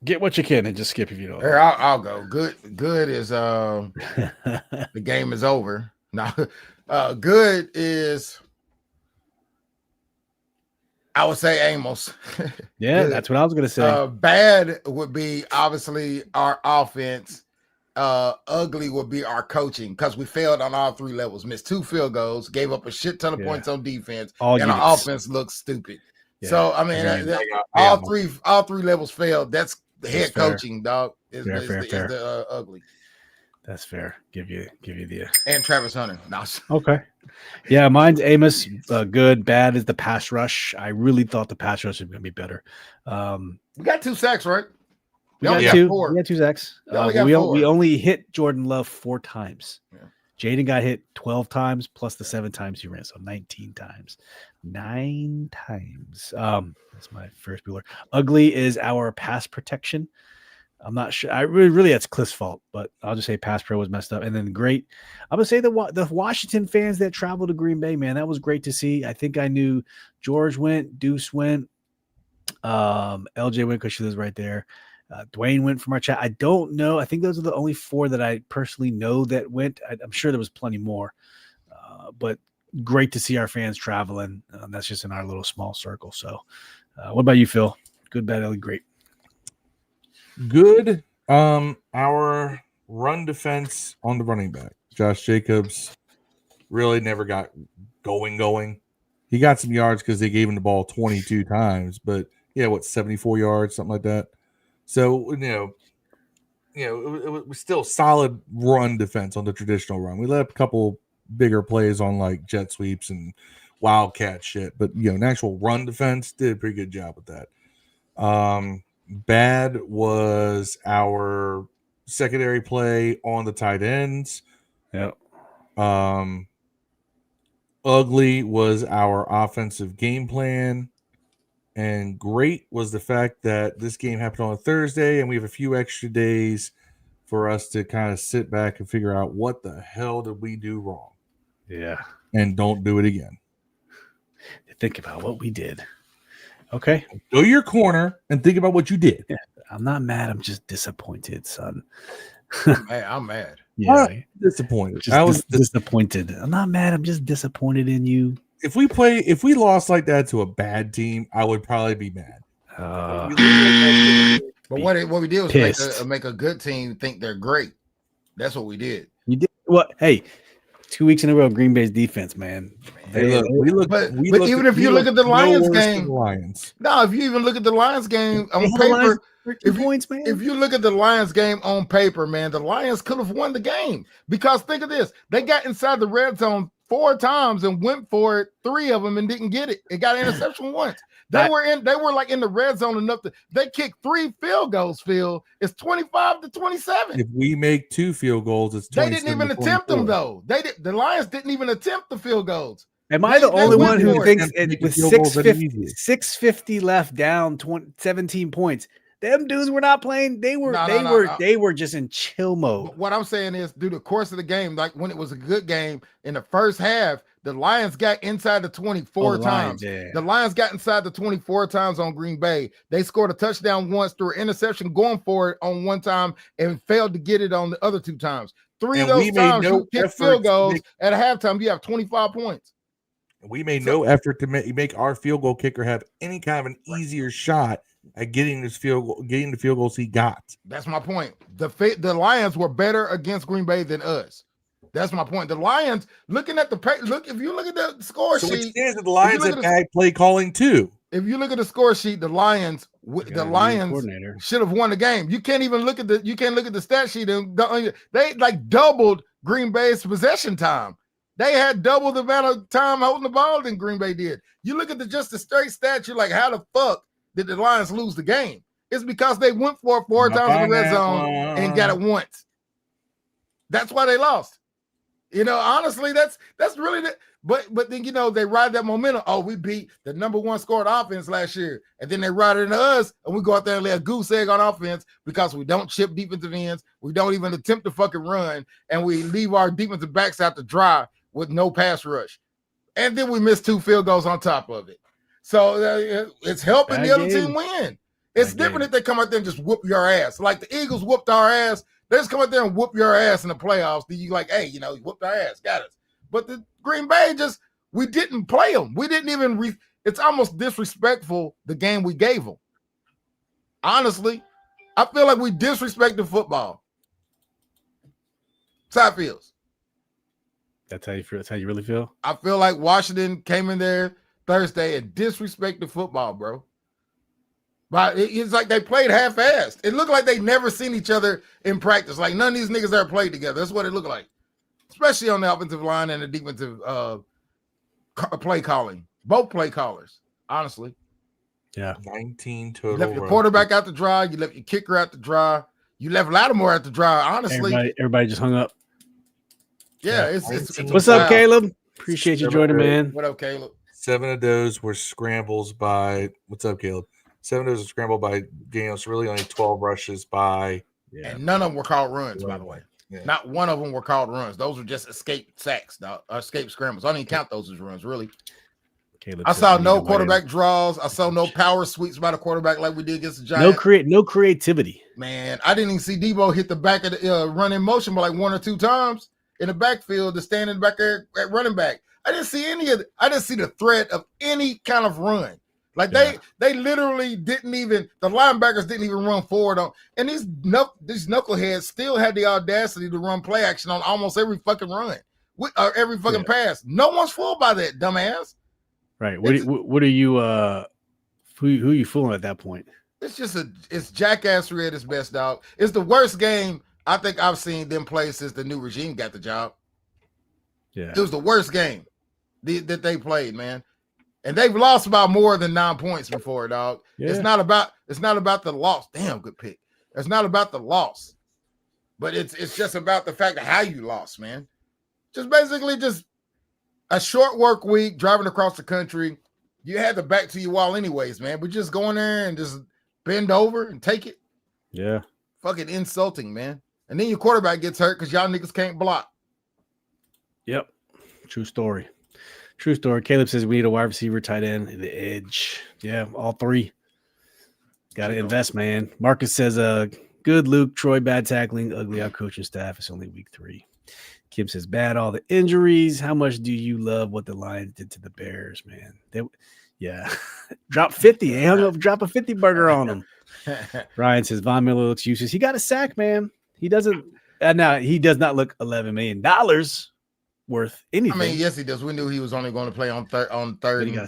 Get what you can and just skip if you don't. Here, I'll go. Good is the game is over. Now, good is I would say Amos. Yeah, that's what I was gonna say. Bad would be obviously our offense. Ugly would be our coaching because we failed on all 3 levels, missed 2 field goals, gave up a shit ton of points on defense, and our offense looks stupid. Yeah. So I mean, all three levels failed. That's the head coaching, dog. Is the ugly. That's fair. Give you the and Travis Hunter. No. Okay. Yeah, mine's Amos. Good. Bad is the pass rush. I really thought the pass rush was going to be better. We got 2 sacks, right? We got 2. We got 2 sacks. We only hit Jordan Love 4 times. Yeah. Jayden got hit 12 times plus the 7 times he ran, so 19 times. 9 times. That's my first Bueller. Ugly is our pass protection. I'm not sure. I really that's Cliff's fault, but I'll just say pass pro was messed up. And then great. I'm gonna say the Washington fans that traveled to Green Bay, man, that was great to see. I think I knew George went, Deuce went, LJ went because she was right there. Dwayne went from our chat. I don't know. I think those are the only 4 that I personally know that went. I'm sure there was plenty more, but great to see our fans traveling. That's just in our little small circle. So, what about you, Phil? Good, bad, ugly, great. Good. Our run defense on the running back, Josh Jacobs, really never got going. He got some yards because they gave him the ball 22 times, but 74 yards, something like that. So it was still solid run defense on the traditional run. We let up a couple bigger plays on like jet sweeps and wildcat shit, but an actual run defense did a pretty good job with that. Bad was our secondary play on the tight ends. Yep. Ugly was our offensive game plan. And great was the fact that this game happened on a Thursday and we have a few extra days for us to kind of sit back and figure out what the hell did we do wrong. Yeah. And don't do it again. Think about what we did. Okay. Go your corner and think about what you did. Yeah, I'm not mad. I'm just disappointed, son. I'm mad. Yeah. Disappointed. I was disappointed. I'm not mad. I'm just disappointed in you. If we lost like that to a bad team, I would probably be mad. But what we did was make a good team think they're great. That's what we did. You did what? Hey, 2 weeks in a row, Green Bay's defense, man. But even if you look at the Lions game, if you even look at the Lions game on paper, if you look at the Lions game on paper, man, the Lions could have won the game because think of this: they got inside the red zone 4 times and went for it 3 of them and didn't get it. It got an interception once. They were like in the red zone enough that they kicked 3 field goals. Phil, it's 25-27. If we make 2 field goals, it's 27-24. They didn't even attempt them though. The Lions didn't even attempt the field goals. Am I the only one who thinks with 650 left, down 17 points? Them dudes were not playing. They were just in chill mode. What I'm saying is, through the course of the game, like when it was a good game in the first half, the Lions got inside the 24 times. The Lions got inside the 24 times on Green Bay. They scored a touchdown once through an interception going for it on one time and failed to get it on the other 2 times. 3 of those times you kick field goals at halftime, you have 25 points. We made no effort to make our field goal kicker have any kind of an easier shot at getting the field goals he got. That's my point. The Lions were better against Green Bay than us. That's my point. The Lions, looking at if you look at the score sheet, which stands that the Lions have bad play calling too. If you look at the score sheet, the Lions should have won the game. You can't even look at the stat sheet, and they like doubled Green Bay's possession time. They had double the amount of time holding the ball than Green Bay did. You look at the straight stats, you're like, how the fuck did the Lions lose the game? It's because they went for it 4 times in the red zone and got it once. That's why they lost. Honestly, that's really but then they ride that momentum. Oh, we beat the number 1 scored offense last year, and then they ride it into us, and we go out there and lay a goose egg on offense because we don't chip defensive ends, we don't even attempt to fucking run, and we leave our defensive backs out to dry with no pass rush, and then we miss 2 field goals on top of it. So it's helping the other team win. It's different if they come out there and just whoop your ass. Like the Eagles whooped our ass. They just come out there and whoop your ass in the playoffs. Then you like, hey, you whooped our ass, got us. But the Green Bay we didn't play them. We didn't even. It's almost disrespectful the game we gave them. Honestly, I feel like we disrespected football. That's how it feels. That's how you feel. That's how you really feel. I feel like Washington came in there Thursday and disrespected football, bro. But it's like they played half-assed. It looked like they never seen each other in practice. Like none of these niggas ever played together. That's what it looked like, especially on the offensive line and the defensive play calling. Both play callers, honestly. Yeah, 19 total. You left your quarterback out to dry. You left your kicker out to dry. You left Lattimore out to dry. Honestly, everybody just hung up. Yeah, it's what's up, Caleb? Appreciate you joining, man. What up, Caleb? 7 of those were scrambles by. What's up, Caleb? 7 of those were scrambled by Daniels. Really, only 12 rushes by. Yeah. And none of them were called runs, by the way. Yeah. Not one of them were called runs. Those were just escape sacks, escape scrambles. I don't even count those as runs, really. I saw no quarterback draws. I saw no power sweeps by the quarterback like we did against the Giants. No creativity. Man, I didn't even see Debo hit the back of the run in motion by like 1 or 2 times in the backfield to stand in the back there at running back. I didn't see any of it. I didn't see the threat of any kind of run. Like they literally didn't even, the linebackers didn't even run forward on, and these knuckleheads still had the audacity to run play action on almost every fucking run, or every fucking pass. No one's fooled by that, dumbass. Right. What are you? Who are you fooling at that point? It's jackassery at its best, dog. It's the worst game I think I've seen them play since the new regime got the job. Yeah, it was the worst game that they played, man. And they've lost by more than 9 points before, dog. Yeah. It's not about the loss. Damn, good pick. It's not about the loss, but it's just about the fact of how you lost, man. Just basically just a short work week, driving across the country. You had the back to your wall anyways, man. But just go in there and just bend over and take it. Yeah. Fucking insulting, man. And then your quarterback gets hurt because y'all niggas can't block. Yep. True story. True story. Caleb says we need a wide receiver, tight end, and the edge. Yeah, all 3. Got to invest, man. Marcus says, good Luke, Troy, bad tackling, ugly out coaching staff. It's only week 3. Kim says, bad all the injuries. How much do you love what the Lions did to the Bears, man? Drop 50. Hung up, drop a 50 burger on them. Ryan says, Von Miller looks useless. He got a sack, man. He doesn't. Now, he does not look $11 million worth anything. I mean, yes, he does. We knew he was only going to play on third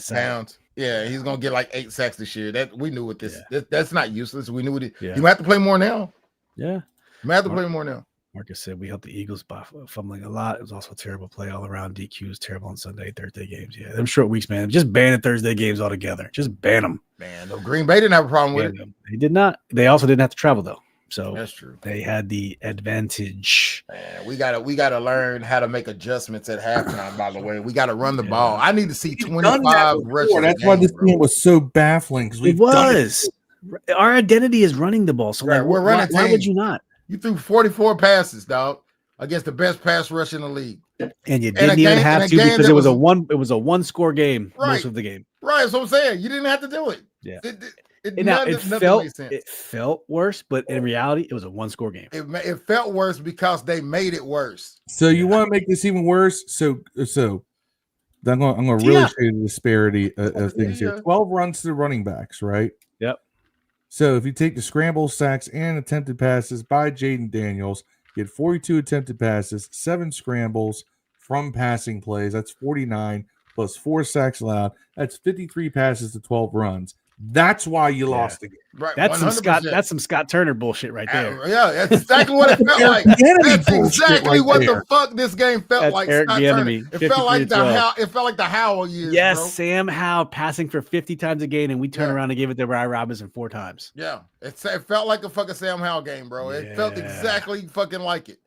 pounds. Yeah, he's going to get like 8 sacks this year. That we knew what this. Yeah. That's not useless. We knew what you have to play more now. Yeah, you have to play more now. Marcus said we helped the Eagles by fumbling a lot. It was also a terrible play all around. DQ is terrible on Sunday, Thursday games. Yeah, them short weeks, man. Just ban Thursday games altogether. Just ban them. Man, no, Green Bay didn't have a problem with it. They did not. They also didn't have to travel though. So that's true. They had the advantage. Man, we gotta learn how to make adjustments at halftime. By the way, we gotta run the ball. I need to see 25 rushes. That's why this game was so baffling because it was. Our identity is running the ball. So Right, we're running. Why would you not? You threw 44 passes, dog, against the best pass rush in the league. And you didn't even have to because it was a one score game most of the game. Right, that's what I'm saying. You didn't have to do it. Yeah. It felt worse, but in reality, it was a one score game. It felt worse because they made it worse. So you want to make this even worse? So I'm going to really show you the disparity of things here. 12 runs to the running backs, right? Yep. So if you take the scramble, sacks, and attempted passes by Jayden Daniels, you had 42 attempted passes, 7 scrambles from passing plays. That's 49 plus 4 sacks allowed. That's 53 passes to 12 runs. That's why you lost the game. Right, that's 100%. That's some Scott Turner bullshit right there. That's exactly what it felt like. That's exactly what the fuck this game felt like. Eric Bieniemy. It felt like the Howell years. Yes, bro. Sam Howell passing for 50 times a game, and we turn around and give it to Ryan Robinson 4 times. Yeah, it felt like a fucking Sam Howell game, bro. It felt exactly fucking like it.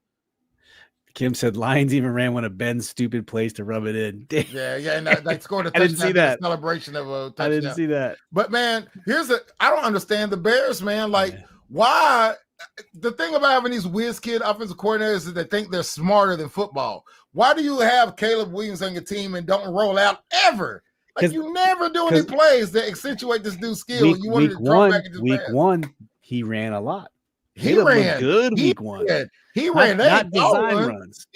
Kim said Lions even ran one of Ben's stupid plays to rub it in. Yeah, and they scored a touchdown. I didn't see that Celebration of a touchdown. I didn't see that. But man, I don't understand the Bears, man. Like, why? The thing about having these whiz kid offensive coordinators is they think they're smarter than football. Why do you have Caleb Williams on your team and don't roll out ever? Like, you never do any plays that accentuate this dude's skill. You wanted to draw back and just week one, he ran a lot. He ran good week one. He ran not design runs.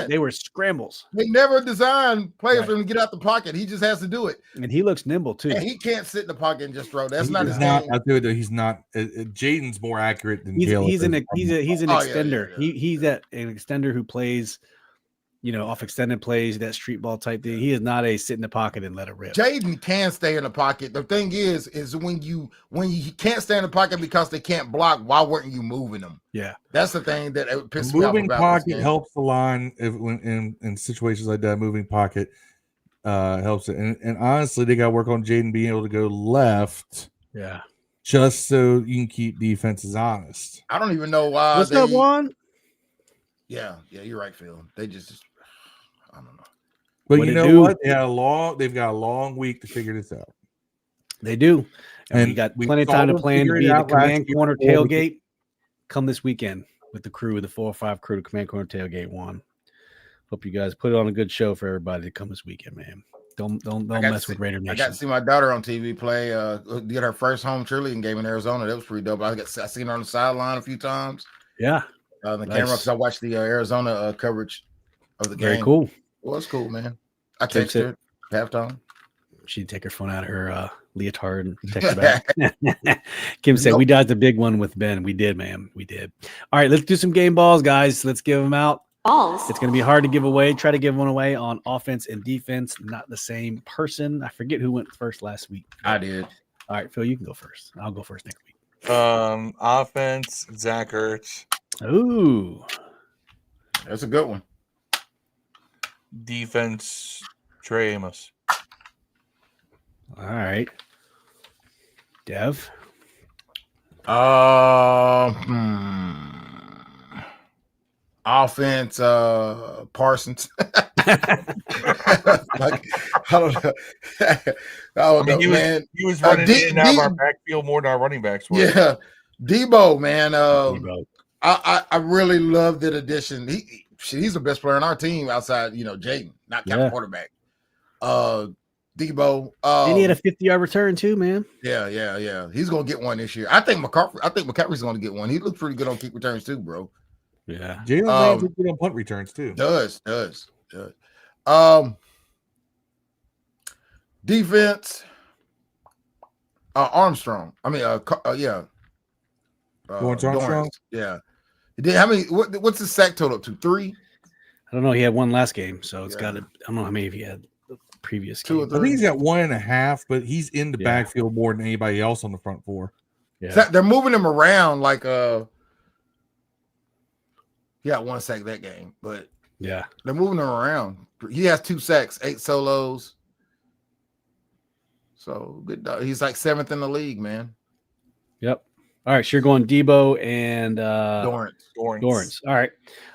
They were scrambles. They never designed players for him to get out the pocket. He just has to do it. And he looks nimble too. And he can't sit in the pocket and just throw. That's not his game. I'll do it. He's not. Jayden's more accurate than Caleb. He's an extender. Yeah. He's an extender who plays, off extended plays, that street ball type thing. He is not a sit in the pocket and let it rip. Jayden can stay in the pocket. The thing is when you can't stay in the pocket because they can't block, why weren't you moving them? Yeah. That's the thing that pisses me off. Moving pocket helps the line in situations like that. Moving pocket helps it. And honestly, they got to work on Jayden being able to go left. Yeah. Just so you can keep defenses honest. I don't even know why. What's that one? Yeah, you're right, Phil. They just I don't know. But you know what? They've got a long week to figure this out. They do. And we got plenty of time to plan to be at the Command Corner tailgate. Come this weekend with the crew, the 405 crew, to Command Corner tailgate 1. Hope you guys put on a good show for everybody to come this weekend, man. Don't mess with Raider Nation. I got to see my daughter on TV play, get her first home cheerleading game in Arizona. That was pretty dope. I seen her on the sideline a few times. Yeah. The camera, because I watched the Arizona coverage of the game. Very cool. Well, it's cool, man. I texted her halftime. She'd take her phone out of her leotard and text her back. Kim said, we dodged the big one with Ben. We did, man. We did. All right, let's do some game balls, guys. Let's give them out. Balls. It's going to be hard to give away. Try to give one away on offense and defense. Not the same person. I forget who went first last week. I did. All right, Phil, you can go first. I'll go first next week. Offense, Zach Ertz. Ooh. That's a good one. Defense, Trey Amos. All right. Dev. Offense, Parsons. Like, I don't know. Man. He was running in and out of our backfield more than our running backs were. Yeah. Debo, man. I really love that addition. He's the best player on our team outside, Jayden, not counting quarterback. Debo. And he had a 50-yard return too, man. Yeah. He's gonna get one this year. I think McCaffrey's gonna get one. He looks pretty good on kick returns too, bro. Yeah. Jalen looks good on punt returns too. Does. Defense. Armstrong. I mean, Armstrong. Yeah. How many? What's the sack total up to? 3? I don't know. He had one last game, so it's got to. I don't know how many he had the previous 2 or game. 3. I think he's got 1.5, but he's in the backfield more than anybody else on the front 4. Yeah. They're moving him around like he got 1 sack that game, but yeah, they're moving him around. He has 2 sacks, 8 solos. So good. He's like 7th in the league, man. Yep. All right, so you're going Debo and Dorrance. All right,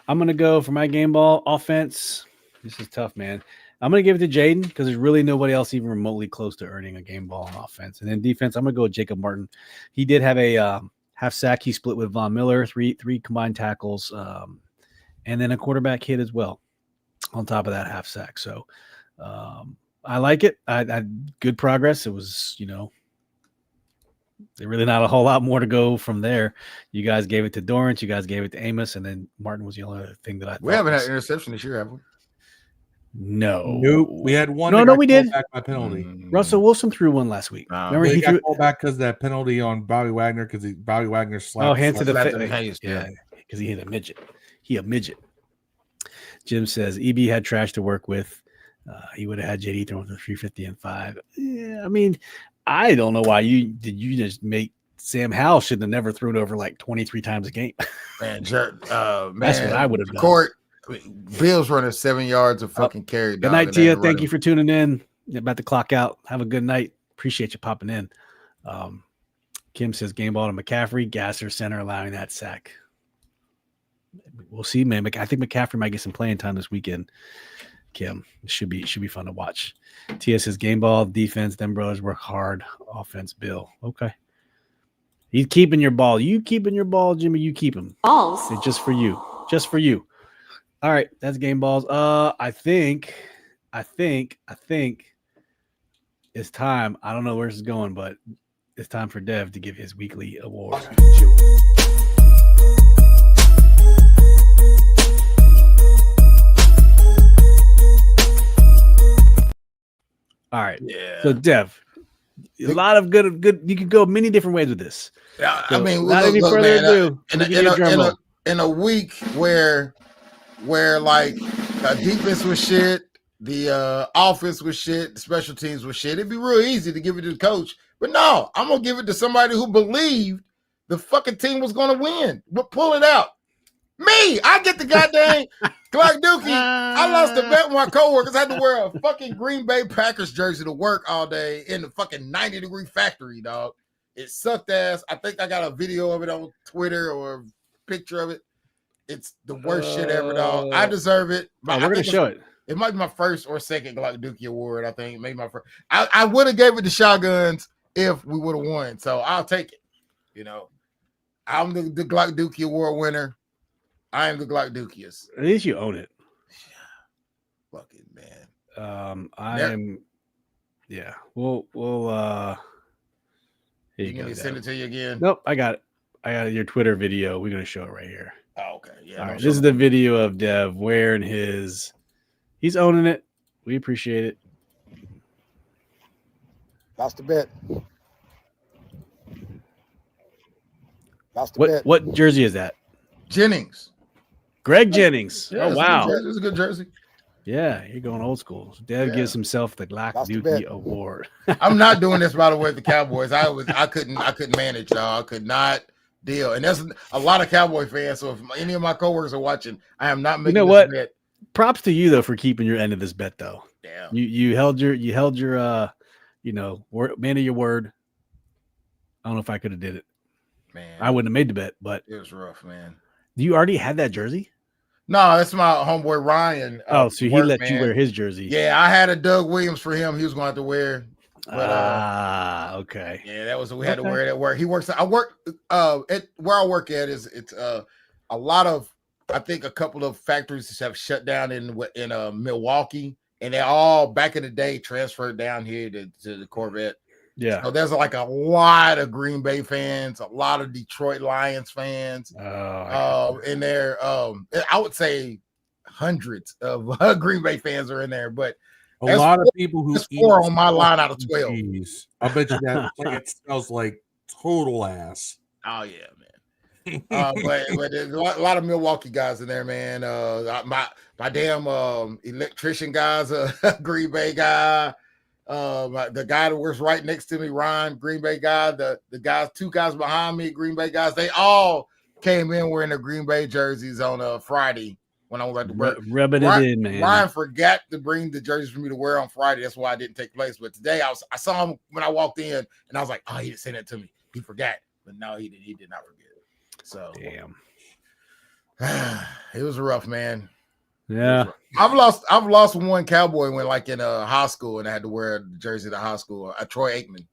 I'm gonna go for my game ball offense. This is tough, man. I'm going to give it to Jayden because there's really nobody else even remotely close to earning a game ball on offense. And then defense, I'm going to go with Jacob Martin. He did have a half sack. He split with Von Miller, three combined tackles, and then a quarterback hit as well on top of that half sack. So I like it. I good progress. It was, there's really not a whole lot more to go from there. You guys gave it to Dorrance. You guys gave it to Amos, and then Martin was the only other thing that I thought. We haven't had interception this year, have we? No. Nope. We had one. No, we did. Back by penalty. Russell Wilson threw one last week. Remember he got called back because of that penalty on Bobby Wagner because Bobby Wagner slapped. Hand to the face. Yeah, because he hit a midget. A midget. Jim says EB had trash to work with. He would have had JD throwing for 350 and 5. Yeah, I mean, I don't know why you just make Sam Howell should have never thrown over like 23 times a game. Man, that's what I would have done. Court, Bills running 7 yards of fucking carry. Good night, Tia. Thank you for tuning in. You're about to clock out. Have a good night. Appreciate you popping in. Kim says game ball to McCaffrey, Gasser center allowing that sack. We'll see, man. I think McCaffrey might get some playing time this weekend. Kim, it should be fun to watch. Tia says game ball, defense, them brothers work hard. Offense, Bill. Okay. He's keeping your ball. You keeping your ball, Jimmy. You keep him. Balls. It's just for you. Just for you. All right, that's game balls. I think it's time. I don't know where this is going, but it's time for Dev to give his weekly award. All right. Yeah. So Dev, a lot of good. You could go many different ways with this. Yeah, So, I mean, without any further ado, in a week where like defense was shit, the offense was shit, the special teams was shit, it'd be real easy to give it to the coach. But no, I'm gonna give it to somebody who believed the fucking team was gonna win. But pull it out. Me, I get the goddamn Clark Dookie. I lost the bet with my coworkers. I had to wear a fucking Green Bay Packers jersey to work all day in the fucking 90-degree factory, dog. It sucked ass. I think I got a video of it on Twitter or a picture of it. It's the worst shit ever, dog. I deserve it. We're gonna show it. It might be my first or second Glock Dookie award. I think maybe my first. I would have gave it to Shotguns if we would have won. So I'll take it. I'm the Glock Dookie award winner. I am the Glock Dookiest. At least you own it. Yeah. Fucking man. I am. Yeah. We'll. Here you gonna send it to you again? Nope. I got it. I got your Twitter video. We're gonna show it right here. Oh, okay. Yeah. All right. This is the video of Dev wearing his. He's owning it. We appreciate it. Lost the bet. Lost the bet. What jersey is that? Jennings. Greg Jennings. Yeah, oh wow, it's a good jersey. Yeah, you're going old school. Dev gives himself the Glock Dookie award. I'm not doing this, by the way, with the Cowboys. I couldn't manage, y'all. I could not deal. And there's a lot of Cowboy fans. So if any of my coworkers are watching, I am not making this bet. Props to you though for keeping your end of this bet though. Damn. You held your man of your word. I don't know if I could have did it. Man, I wouldn't have made the bet, but it was rough, man. You already had that jersey? No, that's my homeboy Ryan. So he let you wear his jersey. Yeah, I had a Doug Williams for him. He was going to have to wear. But, okay. Yeah, that was we had to wear it at work. He works. I work at where I work at is it's a lot of. I think a couple of factories have shut down in Milwaukee, and they all back in the day transferred down here to the Corvette. Yeah. So there's like a lot of Green Bay fans, a lot of Detroit Lions fans. In there, I would say hundreds of Green Bay fans are in there, but a lot of people who eat 4 on my line out of 12. I bet you that it smells like total ass. Oh yeah, man. But there's a lot of Milwaukee guys in there, man. My damn electrician guy's a Green Bay guy. The guy that works right next to me, Ryan, Green Bay guy. The guys, 2 guys behind me, Green Bay guys. They all came in wearing their Green Bay jerseys on Friday when I was at the work. Rubbing it in, man. Ryan forgot to bring the jerseys for me to wear on Friday. That's why I didn't take place. But today I saw him when I walked in, and I was like, oh, he didn't send it to me. He forgot, but no, he did not forget. So damn, it was rough, man. Yeah. I've lost one cowboy when like in high school and I had to wear the jersey to high school. Troy Aikman.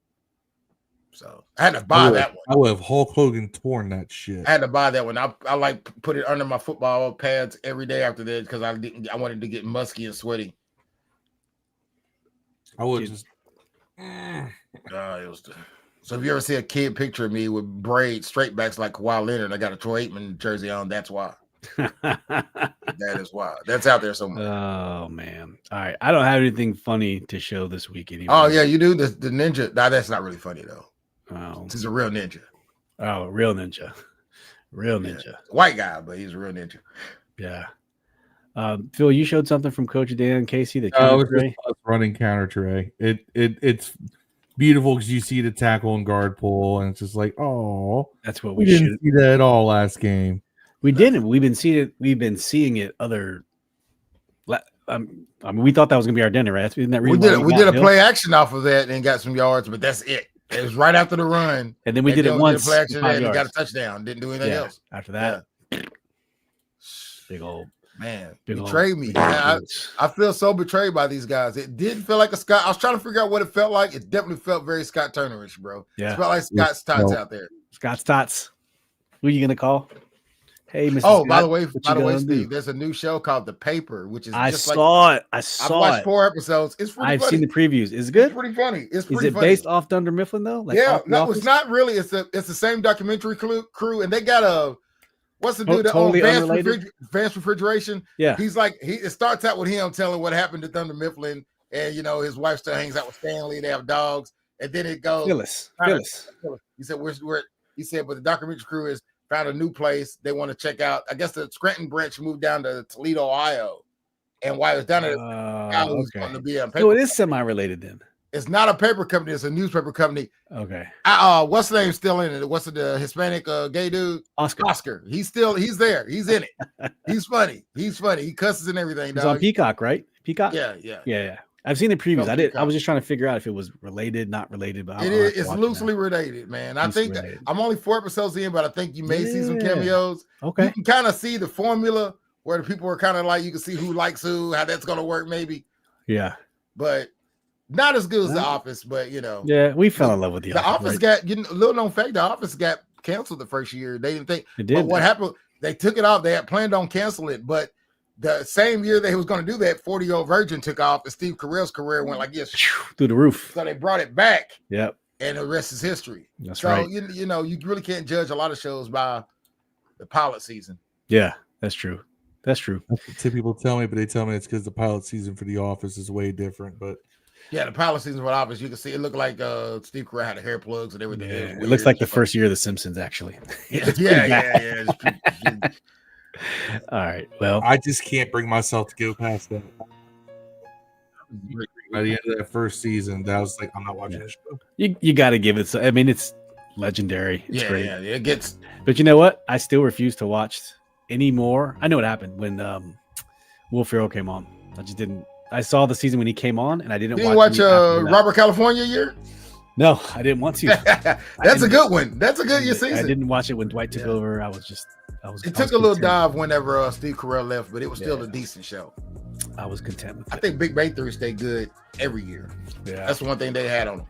So I had to buy that one. I would have Hulk Hogan torn that shit. I had to buy that one. I like put it under my football pads every day after that because I wanted to get musky and sweaty. I would just. So if you ever see a kid picture of me with braids, straight backs like Kawhi Leonard, I got a Troy Aikman jersey on. That's why. That is why. That's out there somewhere. Oh man! All right, I don't have anything funny to show this week anymore. Oh yeah, you do the ninja. Nah, that's not really funny though. Oh, this is a real ninja. Oh, real ninja, real ninja. Yeah. White guy, but he's a real ninja. Yeah. Phil, you showed something from Coach Dan Casey. That was just running counter tray. It's beautiful because you see the tackle and guard pull, and it's just like, oh, that's what we didn't see that at all last game. We didn't. We've been seeing it. We've been seeing it. Other. I mean, we thought that was gonna be our dinner, right? Isn't that we did a play action off of that and got some yards, but that's it. It was right after the run, and then we did it once. Play action and got a touchdown. Didn't do anything else after that. Big old man, betrayed me. Man, I feel so betrayed by these guys. It didn't feel like a Scott. I was trying to figure out what it felt like. It definitely felt very Scott Turnerish, bro. Yeah, it felt like Scott's Tots out there. Scott's Tots. Who are you gonna call? Hey, Mr. Oh, Scott, by the way, Steve, there's a new show called The Paper, which is I saw it. I've watched 4 episodes. It's pretty funny. I've seen the previews. Is it good? It's pretty funny. Is it based off Dunder Mifflin though? Like no, it's not really. It's the same documentary crew, and they got a what's the dude that owns Advanced Refrigeration? Yeah, he's like it starts out with him telling what happened to Dunder Mifflin, and his wife still hangs out with Stanley. They have dogs, and then it goes Phyllis. He said he said, but the documentary crew is found a new place they want to check out. I guess the Scranton branch moved down to Toledo, Ohio, and while it's down there, was going to be a paper. So it is semi-related then. It's not a paper company; it's a newspaper company. Okay. What's the name still in it? What's the Hispanic gay dude? Oscar. He's there. He's in it. He's funny. He cusses and everything. He's on Peacock, right? Peacock. Yeah. I've seen the previews. I was just trying to figure out if it was related, not related. But it's loosely related, man. I think I'm only 4 episodes in, but I think you may see some cameos. Okay. You can kind of see the formula where the people are kind of like, you can see who likes who, how that's going to work, maybe. Yeah. But not as good as The Office, but Yeah, we fell in love with The Office. The Office got, little known fact, The Office got canceled the first year. They didn't think. It did. But what happened? They took it off. They had planned on canceling it, but the same year they was going to do that, 40-Year-Old Virgin took off, and Steve Carell's career went like this through the roof. So they brought it back. Yep. And the rest is history. That's right. So you really can't judge a lot of shows by the pilot season. Yeah, that's true. That's what people tell me, but they tell me it's because the pilot season for The Office is way different. But yeah, the pilot season for The Office, you can see it looked like Steve Carell had the hair plugs and everything. Yeah, it looks like the first year of The Simpsons, actually. Yeah. All right. Well, I just can't bring myself to go past that. By the end of that first season, that was like, I'm not watching this show. You got to give it. I mean, it's legendary. It's great. Yeah, it gets. But you know what? I still refuse to watch anymore. I know what happened when Will Ferrell came on. I just didn't. I saw the season when he came on, and I didn't watch Robert California year. No, I didn't want to. That's a good one. That's a good season. I didn't watch it when Dwight took over. It took a little dive whenever Steve Carell left, but it was still a decent show. I was content with it. I think Big Bang Theory stayed good every year. Yeah, that's one thing they had on them.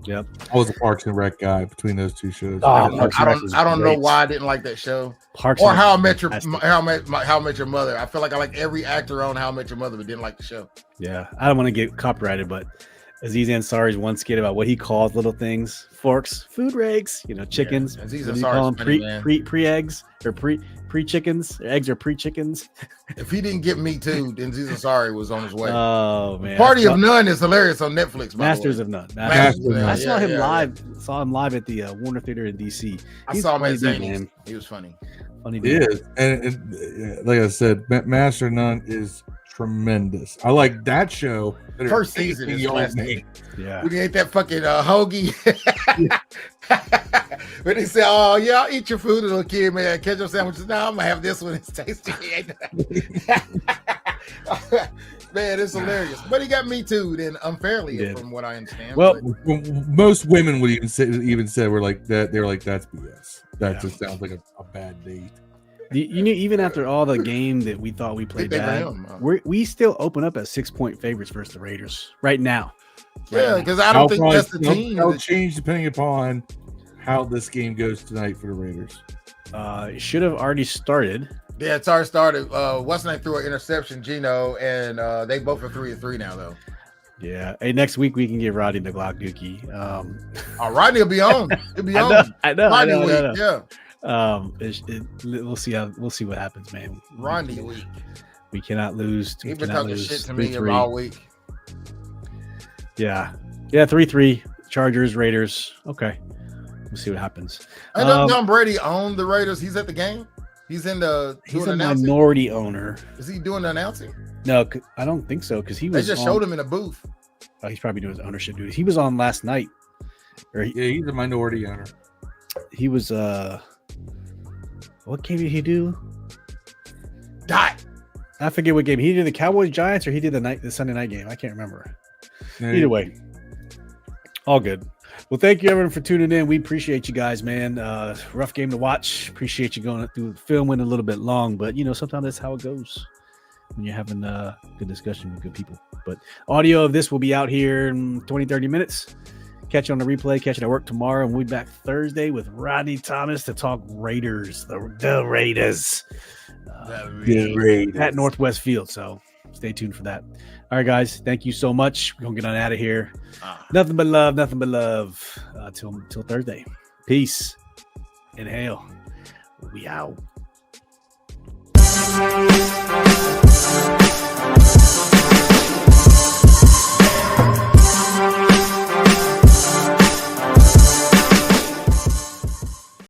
Yep. I was a Parks and Rec guy between those two shows. I don't know why I didn't like that show. How I Met Your Mother. I feel like I like every actor on How I Met Your Mother, but didn't like the show. Yeah, I don't want to get copyrighted, but Aziz Ansari's one skit about what he calls little things, forks, food rakes, chickens. Yeah, Aziz Ansari's pre-eggs or pre-chickens. Eggs are pre-chickens. If he didn't get Me Too, then Aziz Ansari was on his way. Oh man, Party of None is hilarious on Netflix. Masters of None. I saw him live. Saw him live at the Warner Theater in DC. I saw him at Zany's. He was funny. Funny. It is, and like I said, Master of None is tremendous. I like that show. First season is classic. Yeah. When he ate that fucking hoagie. When he said, "Oh yeah, I'll eat your food, little kid, man. Ketchup sandwiches. Now I'm gonna have this one. It's tasty." Man, it's hilarious. But he got Me Too then unfairly, from what I understand. Well, most women would even say we're like that. They're like, that's BS. That just sounds like a bad date. You knew even after all the game that we thought we played bad, we still open up at 6-point favorites versus the Raiders right now. Yeah, because I don't think that's the team. That'll change depending upon how this game goes tonight for the Raiders. It should have already started. Yeah, it's already started. What's name threw an interception, Gino, and they both are 3-3 now, though. Yeah. Hey, next week we can give Rodney the Glock Dookie. Rodney will be on. He'll be on. I know. Week, yeah. We'll see what happens, man. Rodney week. We cannot lose. He's been talking shit to me all week. Yeah. 3-3 Chargers, Raiders. Okay. We'll see what happens. I know Tom Brady owned the Raiders. He's at the game. He's a minority owner. Is he doing the announcing? No, I don't think so. Because they just showed him in a booth. Oh, he's probably doing his ownership duties. He was on last night. He's a minority owner. He was what game did he do? I forget what game. He did the Cowboys Giants or he did the Sunday night game. I can't remember. Either way. All good. Well, thank you everyone for tuning in. We appreciate you guys, man. Rough game to watch. Appreciate you going through the film. Went a little bit long, but sometimes that's how it goes when you're having a good discussion with good people. But audio of this will be out here in 20-30 minutes. Catch it on the replay. Catch it at work tomorrow. And we'll be back Thursday with Rodney Thomas to talk Raiders. The Raiders. The Raiders. At Northwest Field. So stay tuned for that. All right, guys. Thank you so much. We're going to get on out of here. Nothing but love. Nothing but love. Till Thursday. Peace. Inhale. We out.